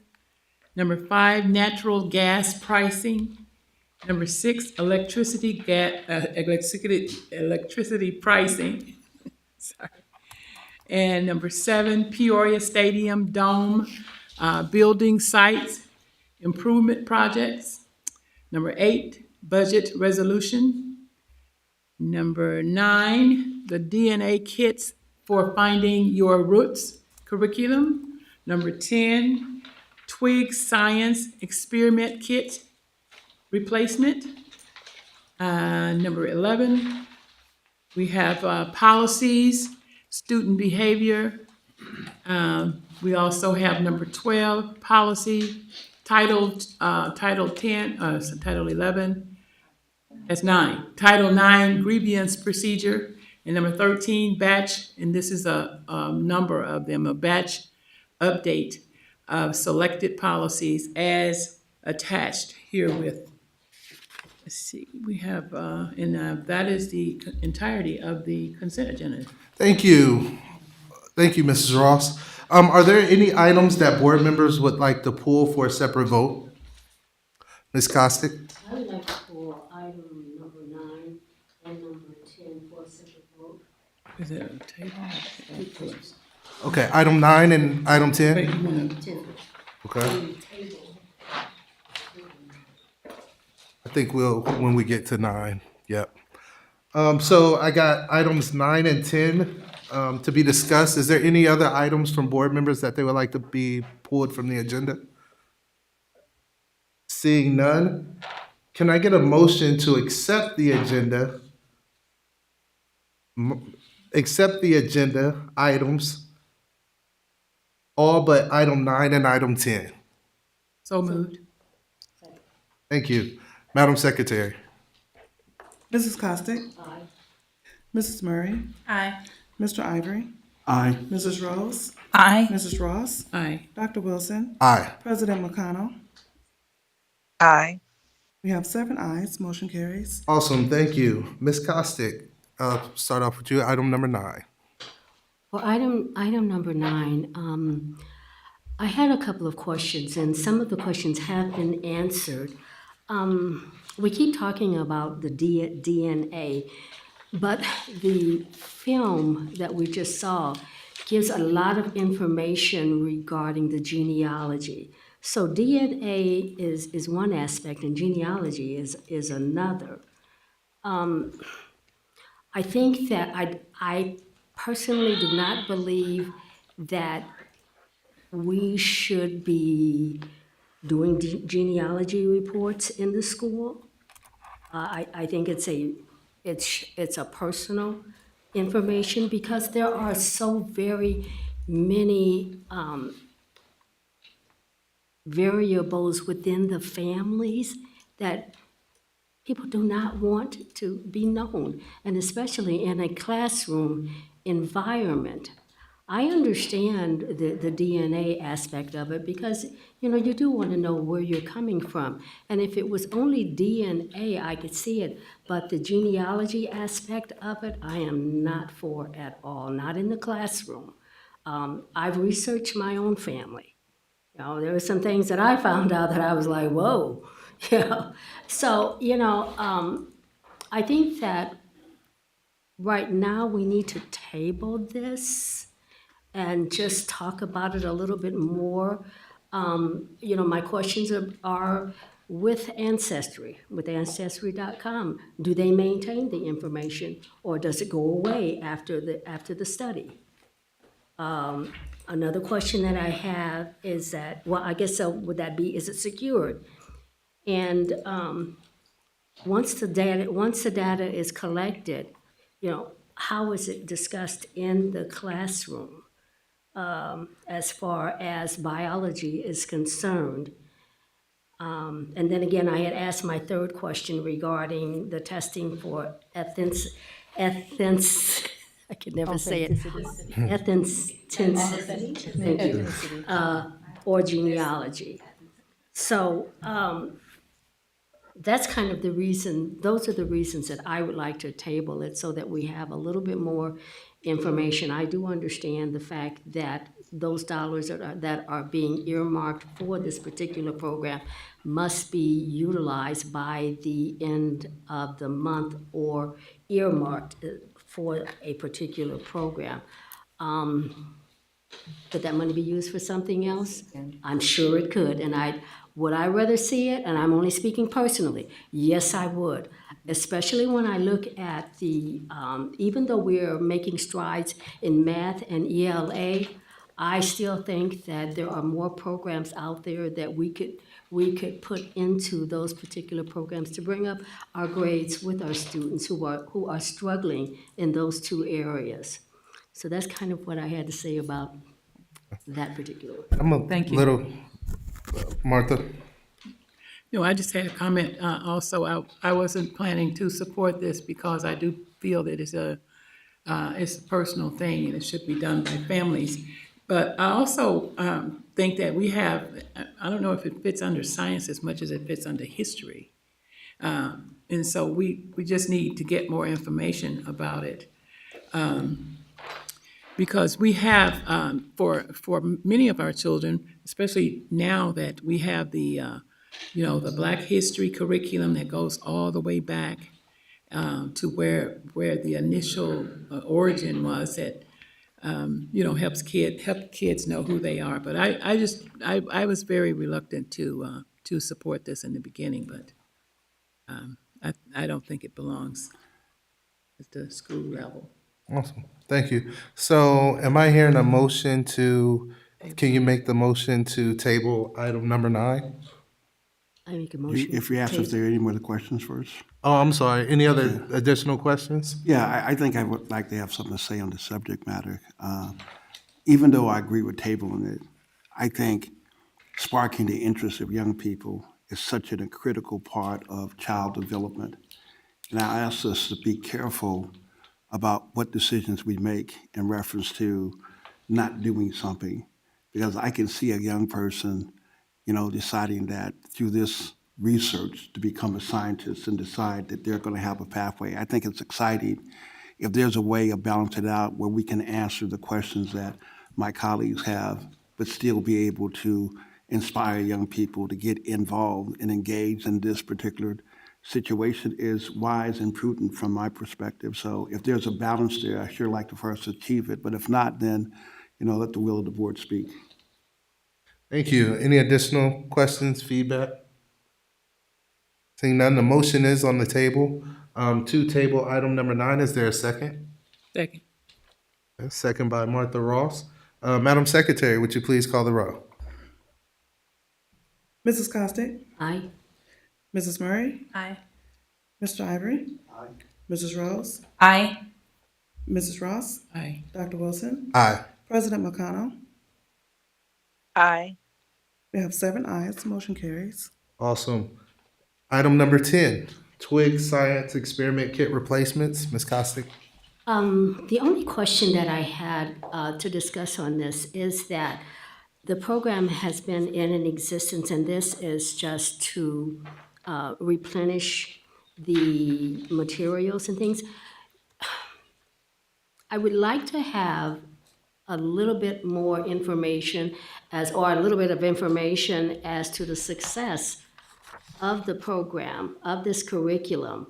Number 5, natural gas pricing. Number 6, electricity pricing. Sorry. And number 7, Peoria Stadium Dome building sites improvement projects. Number 8, budget resolution. Number 9, the DNA kits for finding your roots curriculum. Number 10, Twig Science experiment kit replacement. Number 11, we have policies, student behavior. We also have number 12, policy, Title 10, Title 11, that's 9. Title 9, grievance procedure. And number 13, batch, and this is a number of them, a batch update of selected policies as attached herewith. Let's see, we have, that is the entirety of the consent agenda. Thank you. Thank you, Mrs. Ross. Are there any items that board members would like to pull for a separate vote? Ms. Costick? I would like to pull item number 9 and number 10 for a separate vote. Is it a table? Okay, item 9 and item 10? Wait, you wanna- 10. Okay. I think we'll, when we get to 9, yep. So I got items 9 and 10 to be discussed. Is there any other items from board members that they would like to be pulled from the agenda? Seeing none, can I get a motion to accept the agenda? Accept the agenda items all but item 9 and item 10. So moved. Thank you. Madam Secretary. Mrs. Costick? Aye. Mrs. Murray? Aye. Mr. Ivory? Aye. Mrs. Rose? Aye. Mrs. Ross? Aye. Dr. Wilson? Aye. President McConnell? Aye. We have 7 ayes. Motion carries. Awesome, thank you. Ms. Costick, start off with you, item number 9. For item number 9, I had a couple of questions, and some of the questions have been answered. We keep talking about the DNA, but the film that we just saw gives a lot of information regarding the genealogy. So DNA is one aspect, and genealogy is another. I think that I personally do not believe that we should be doing genealogy reports in the school. I think it's a personal information because there are so very many variables within the families that people do not want to be known, and especially in a classroom environment. I understand the DNA aspect of it because, you do want to know where you're coming from. And if it was only DNA, I could see it. But the genealogy aspect of it, I am not for at all, not in the classroom. I've researched my own family. There were some things that I found out that I was like, whoa. So, I think that right now we need to table this and just talk about it a little bit more. My questions are with Ancestry, with Ancestry.com. Do they maintain the information, or does it go away after the study? Another question that I have is that, well, I guess so, would that be, is it secured? And once the data is collected, how is it discussed in the classroom as far as biology is concerned? And then again, I had asked my third question regarding the testing for I could never say it. Ethnicity, thank you, or genealogy. So that's kind of the reason, those are the reasons that I would like to table it so that we have a little bit more information. I do understand the fact that those dollars that are being earmarked for this particular program must be utilized by the end of the month or earmarked for a particular program. Could that money be used for something else? I'm sure it could, and would I rather see it? And I'm only speaking personally. Yes, I would, especially when I look at the, even though we're making strides in math and ELA, I still think that there are more programs out there that we could put into those particular programs to bring up our grades with our students who are struggling in those two areas. So that's kind of what I had to say about that particular one. Thank you. Little, Martha. I just had a comment. Also, I wasn't planning to support this because I do feel that it's a personal thing and it should be done by families. But I also think that we have, I don't know if it fits under science as much as it fits under history. And so we just need to get more information about it. Because we have, for many of our children, especially now that we have the Black History curriculum that goes all the way back to where the initial origin was, that helps kids know who they are. But I was very reluctant to support this in the beginning, but I don't think it belongs at the school level. Awesome, thank you. So am I hearing a motion can you make the motion to table item number 9? I make a motion. If you ask if there are any more questions first. Oh, I'm sorry. Any other additional questions? Yeah, I think I would like to have something to say on the subject matter. even though I agree with tabling it, I think sparking the interest of young people is such a critical part of child development. And I ask us to be careful about what decisions we make in reference to not doing something. Because I can see a young person, deciding that through this research to become a scientist and decide that they're going to have a pathway. I think it's exciting if there's a way of balancing it out where we can answer the questions that my colleagues have, but still be able to inspire young people to get involved and engaged in this particular situation is wise and prudent from my perspective. So if there's a balance there, I sure like for us to achieve it. But if not, then, let the will of the board speak. Thank you. Any additional questions, feedback? Seeing none, the motion is on the table. To table item number 9, is there a second? Second. A second by Martha Ross. Madam Secretary, would you please call the roll? Mrs. Costick? Aye. Mrs. Murray? Aye. Mr. Ivory? Aye. Mrs. Rose? Aye. Mrs. Ross? Aye. Dr. Wilson? Aye. President McConnell? Aye. We have 7 ayes, motion carries. Awesome. Item number 10, Twig Science Experiment Kit Replacements. Ms. Costick? The only question that I had to discuss on this is that the program has been in existence, and this is just to replenish the materials and things. I would like to have a little bit more information or a little bit of information as to the success of the program, of this curriculum,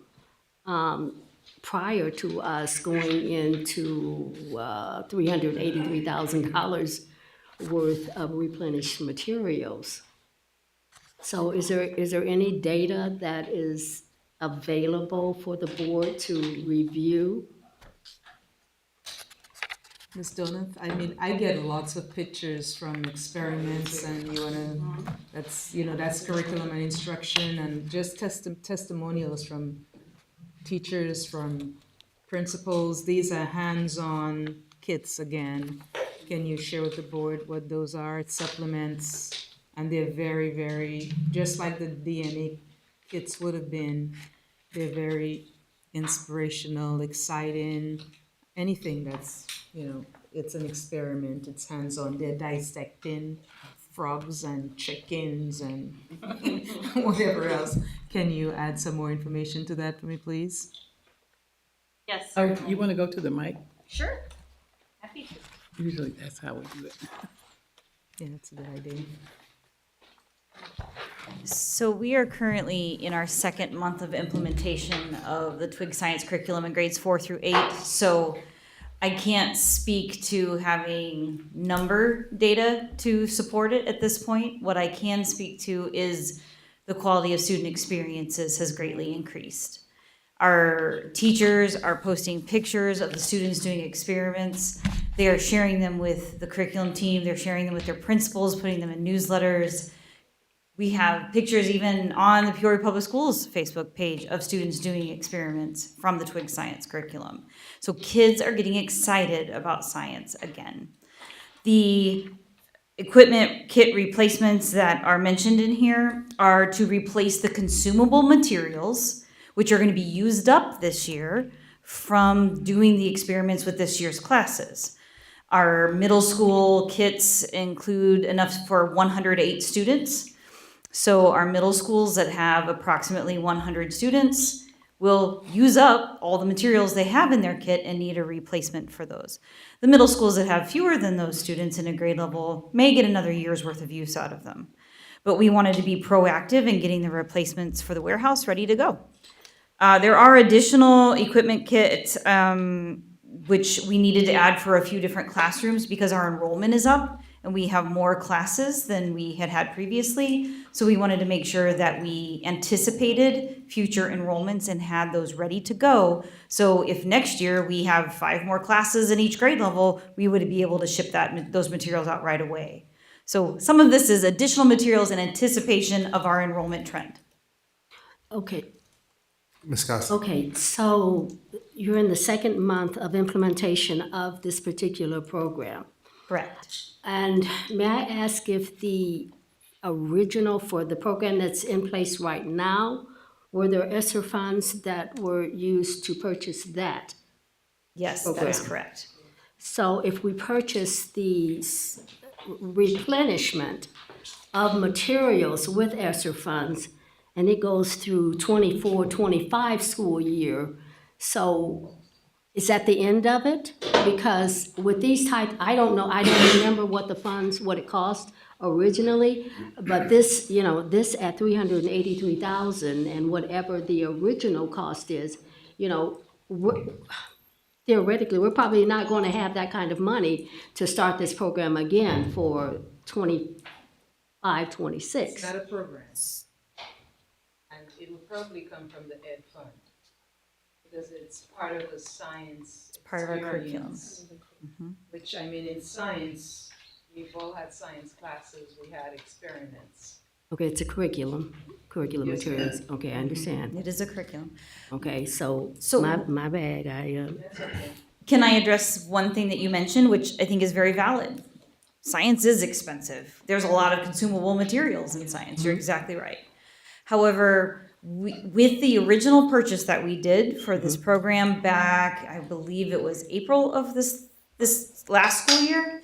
prior to us going into $383,000 worth of replenished materials. So is there any data that is available for the board to review? Ms. Donath, I mean, I get lots of pictures from experiments and that's curriculum and instruction and just testimonials from teachers, from principals. These are hands-on kits again. Can you share with the board what those are? It's supplements, and they're very, very, just like the DNA kits would have been, they're very inspirational, exciting, anything that's, it's an experiment, it's hands-on. They're dissecting frogs and chickens and whatever else. Can you add some more information to that for me, please? Yes. Oh, you want to go to the mic? Sure. Happy to. Usually that's how we do it. Yeah, that's a good idea. So we are currently in our second month of implementation of the Twig Science curriculum in grades 4 through 8. So I can't speak to having number data to support it at this point. What I can speak to is the quality of student experiences has greatly increased. Our teachers are posting pictures of the students doing experiments. They are sharing them with the curriculum team. They're sharing them with their principals, putting them in newsletters. We have pictures even on the Peoria Public Schools Facebook page of students doing experiments from the Twig Science curriculum. So kids are getting excited about science again. The equipment kit replacements that are mentioned in here are to replace the consumable materials, which are going to be used up this year from doing the experiments with this year's classes. Our middle school kits include enough for 108 students. So our middle schools that have approximately 100 students will use up all the materials they have in their kit and need a replacement for those. The middle schools that have fewer than those students in a grade level may get another year's worth of use out of them. But we wanted to be proactive in getting the replacements for the warehouse ready to go. There are additional equipment kits which we needed to add for a few different classrooms because our enrollment is up and we have more classes than we had previously. So we wanted to make sure that we anticipated future enrollments and had those ready to go. So if next year we have 5 more classes in each grade level, we would be able to ship those materials out right away. So some of this is additional materials in anticipation of our enrollment trend. Okay. Ms. Costa. Okay, so you're in the second month of implementation of this particular program. Correct. And may I ask if the original for the program that's in place right now, were there ESSER funds that were used to purchase that? Yes, that is program? correct. So if we purchase the replenishment of materials with ESSER funds, and it goes through 24-25 school year, so is that the end of it? Because with these type, I don't know, I don't remember what the funds, what it cost originally, but this, you know, this at 383,000 and whatever the original cost is, you know, theoretically, we're probably not going to have that kind of money to start this program again for 25, 26. It's not a program. And it will probably come from the ed fund because it's part of the science Part of our curriculum. experience, which I mean, in science, we've all had science classes, we had experiments. Okay, it's a curriculum Yes, materials. ma'am. Okay, I understand. It is a curriculum. Okay, so So- my bad, Can I address one thing that you mentioned, which I think is very valid? Science is expensive. There's a lot of consumable materials in science. You're exactly right. However, with the original purchase that we did for this program back, I believe it was April of this last school year,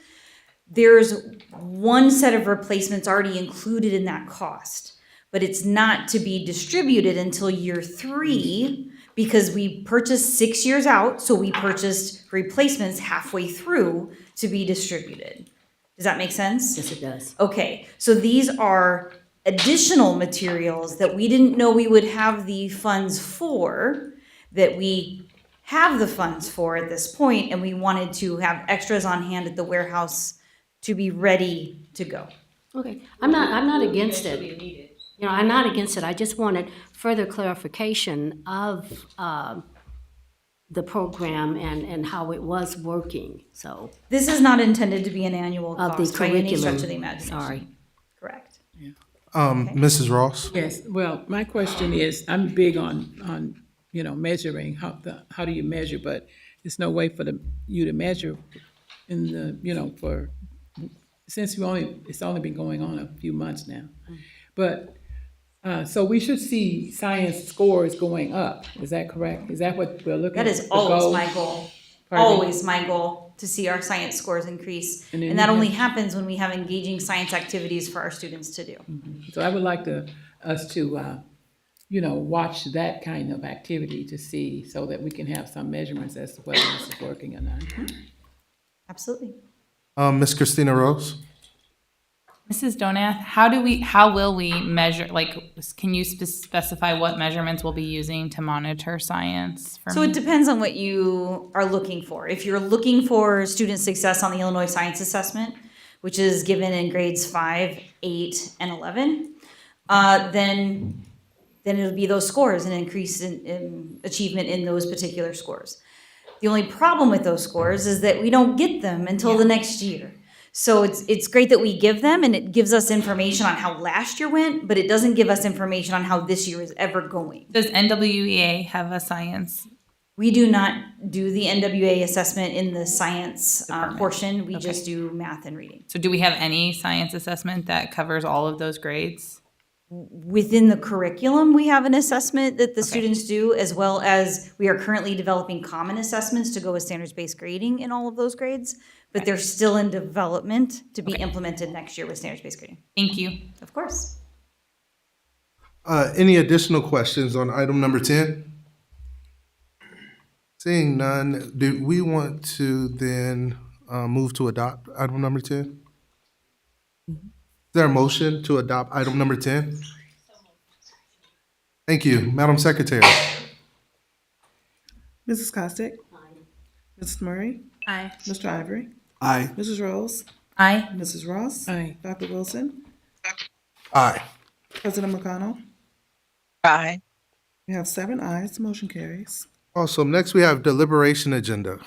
there's one set of replacements already included in that cost, but it's not to be distributed until year 3 because we purchased 6 years out, so we purchased replacements halfway through to be distributed. Does that make sense? yes, it does. Okay, so these are additional materials that we didn't know we would have the funds for, that we have the funds for at this point, and we wanted to have extras on hand at the warehouse to be ready to go. Okay, I'm not against it. You know, I'm not against it. I just wanted further clarification of the program and how it was working, so. This is not intended to be an annual Of the cost by any stretch curriculum, of the imagination. sorry. Correct. Mrs. Ross? Yes, well, my question is, I'm big on, you know, measuring, how do you measure, but there's no way for you to measure in the, you know, since it's only been going on a few months now. But, so we should see science scores going up, is that correct? Is that what we're looking at? That is the always goal? my goal. Pardon me? Always my goal to see our science scores increase. And then And that you only have- happens when we have engaging science activities for our students to do. So I would like us to, you know, watch that kind of activity to see, so that we can have some measurements as to whether this is working or not. Absolutely. Miss Christina Rose? Mrs. Donath, how will we measure, like, can you specify what measurements we'll be using to monitor science? So it depends on what you are looking for. If you're looking for student success on the Illinois Science Assessment, which is given in grades 5, 8, and 11, then it'll be those scores, an increase in achievement in those particular scores. The only problem with those scores is that we don't get them until the next year. So it's great that we give them, and it gives us information on how last year went, but it doesn't give us information on how this year is ever going. Does NWEA have a science? We do not do the NWA assessment in the science portion. We just do math and reading. So do we have any science assessment that covers all of those grades? Within the curriculum, we have an assessment that the students do, as well as we are currently developing common assessments to go with standards-based grading in all of those grades, but they're still in development to be implemented next year with standards-based grading. Thank you. Of course. Any additional questions on item number 10? Seeing none, do we want to then move to adopt item number 10? Is there a motion to adopt item number 10? Thank you. Madam Secretary. Mrs. Costick? Mrs. Murray? Aye. Mr. Ivory? Aye. Mrs. Rose? Aye. Mrs. Ross? Aye. Dr. Wilson? Aye. President McConnell? Aye. We have 7 ayes, motion carries. Awesome. Next, we have deliberation agenda.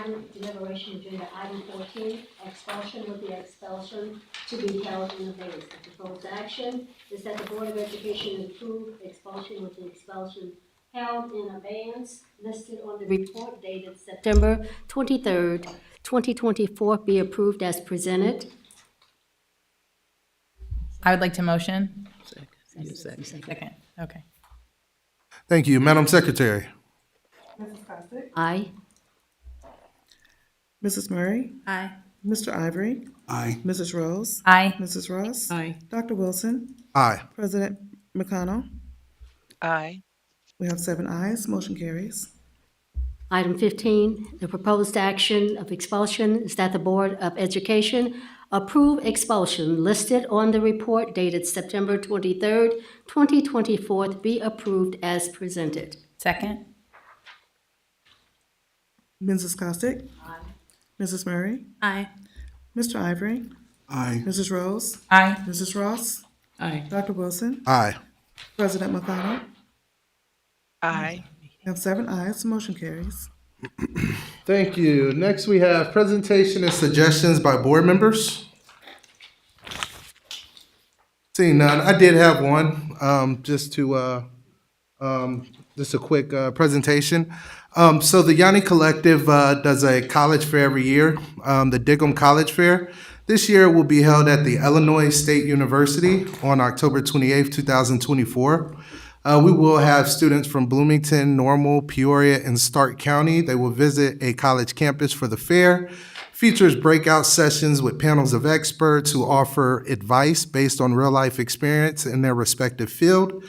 Item deliberation agenda item 14, expulsion with the expulsion to be held in abeyance. The proposed action is that the Board of Education approve expulsion with the expulsion held in abeyance listed on the report dated September 23rd, 2024 be approved as presented. I would like to motion. Second. Okay. Thank you. Madam Secretary. Mrs. Costick? Aye. Mrs. Murray? Aye. Mr. Ivory? Aye. Mrs. Rose? Aye. Mrs. Ross? Aye. Dr. Wilson? Aye. President McConnell? Aye. We have 7 ayes. Motion carries. Item 15, the proposed action of expulsion is that the Board of Education approve expulsion listed on the report dated September 23rd, 2024 be approved as presented. Second. Mrs. Costick? Aye. Mrs. Murray? Aye. Mr. Ivory? Aye. Mrs. Rose? Aye. Mrs. Ross? Aye. Dr. Wilson? Aye. President McConnell? Aye. We have 7 ayes. Motion carries. Thank you. Next, we have presentation and suggestions by board members. Seeing none, I did have one, just a quick presentation. So the Yanni Collective does a college fair every year, the Digham College Fair. This year will be held at the Illinois State University on October 28th, 2024. We will have students from Bloomington, Normal, Peoria, and Stark County. They will visit a college campus for the fair. Features breakout sessions with panels of experts who offer advice based on real-life experience in their respective field.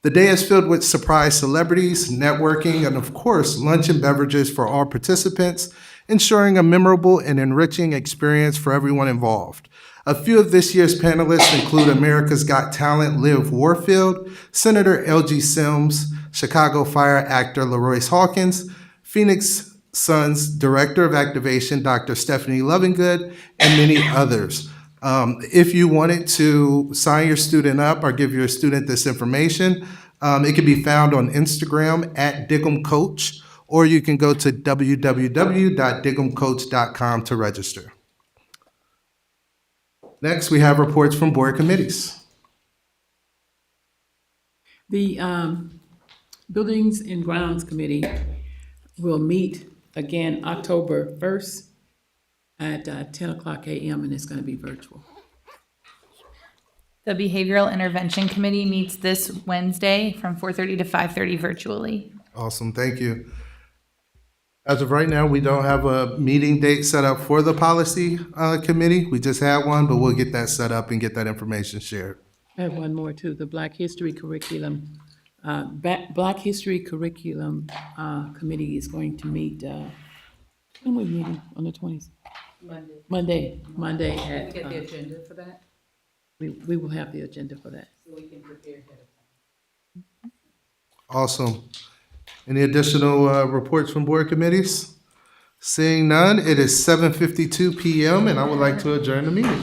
The day is filled with surprise celebrities, networking, and of course, lunch and beverages for all participants, ensuring a memorable and enriching experience for everyone involved. A few of this year's panelists include America's Got Talent Liv Warfield, Senator L.G. Sims, Chicago Fire actor LaRoyce Hawkins, Phoenix Suns Director of Activation Dr. Stephanie Lovingood, and many others. If you wanted to sign your student up or give your student this information, it can be found on Instagram at Digham Coach, or you can go to www.dighamcoach.com to register. Next, we have reports from board committees. The Buildings and Grounds Committee will meet again October 1st at 10 o'clock a.m. and it's going to be virtual. The Behavioral Intervention Committee meets this Wednesday from 4:30 to 5:30 virtually. Awesome, thank you. As of right now, we don't have a meeting date set up for the policy committee. We just had one, but we'll get that set up and get that information shared. I have one more too, the Black History Curriculum. Black History Curriculum Committee is going to meet, when are we meeting on the 20th? Monday at. Get the agenda for that, We will have the agenda for that. so we can prepare ahead of time. Awesome. Any additional reports from board committees? Seeing none, it is 7:52 p.m. and I would like to adjourn the meeting.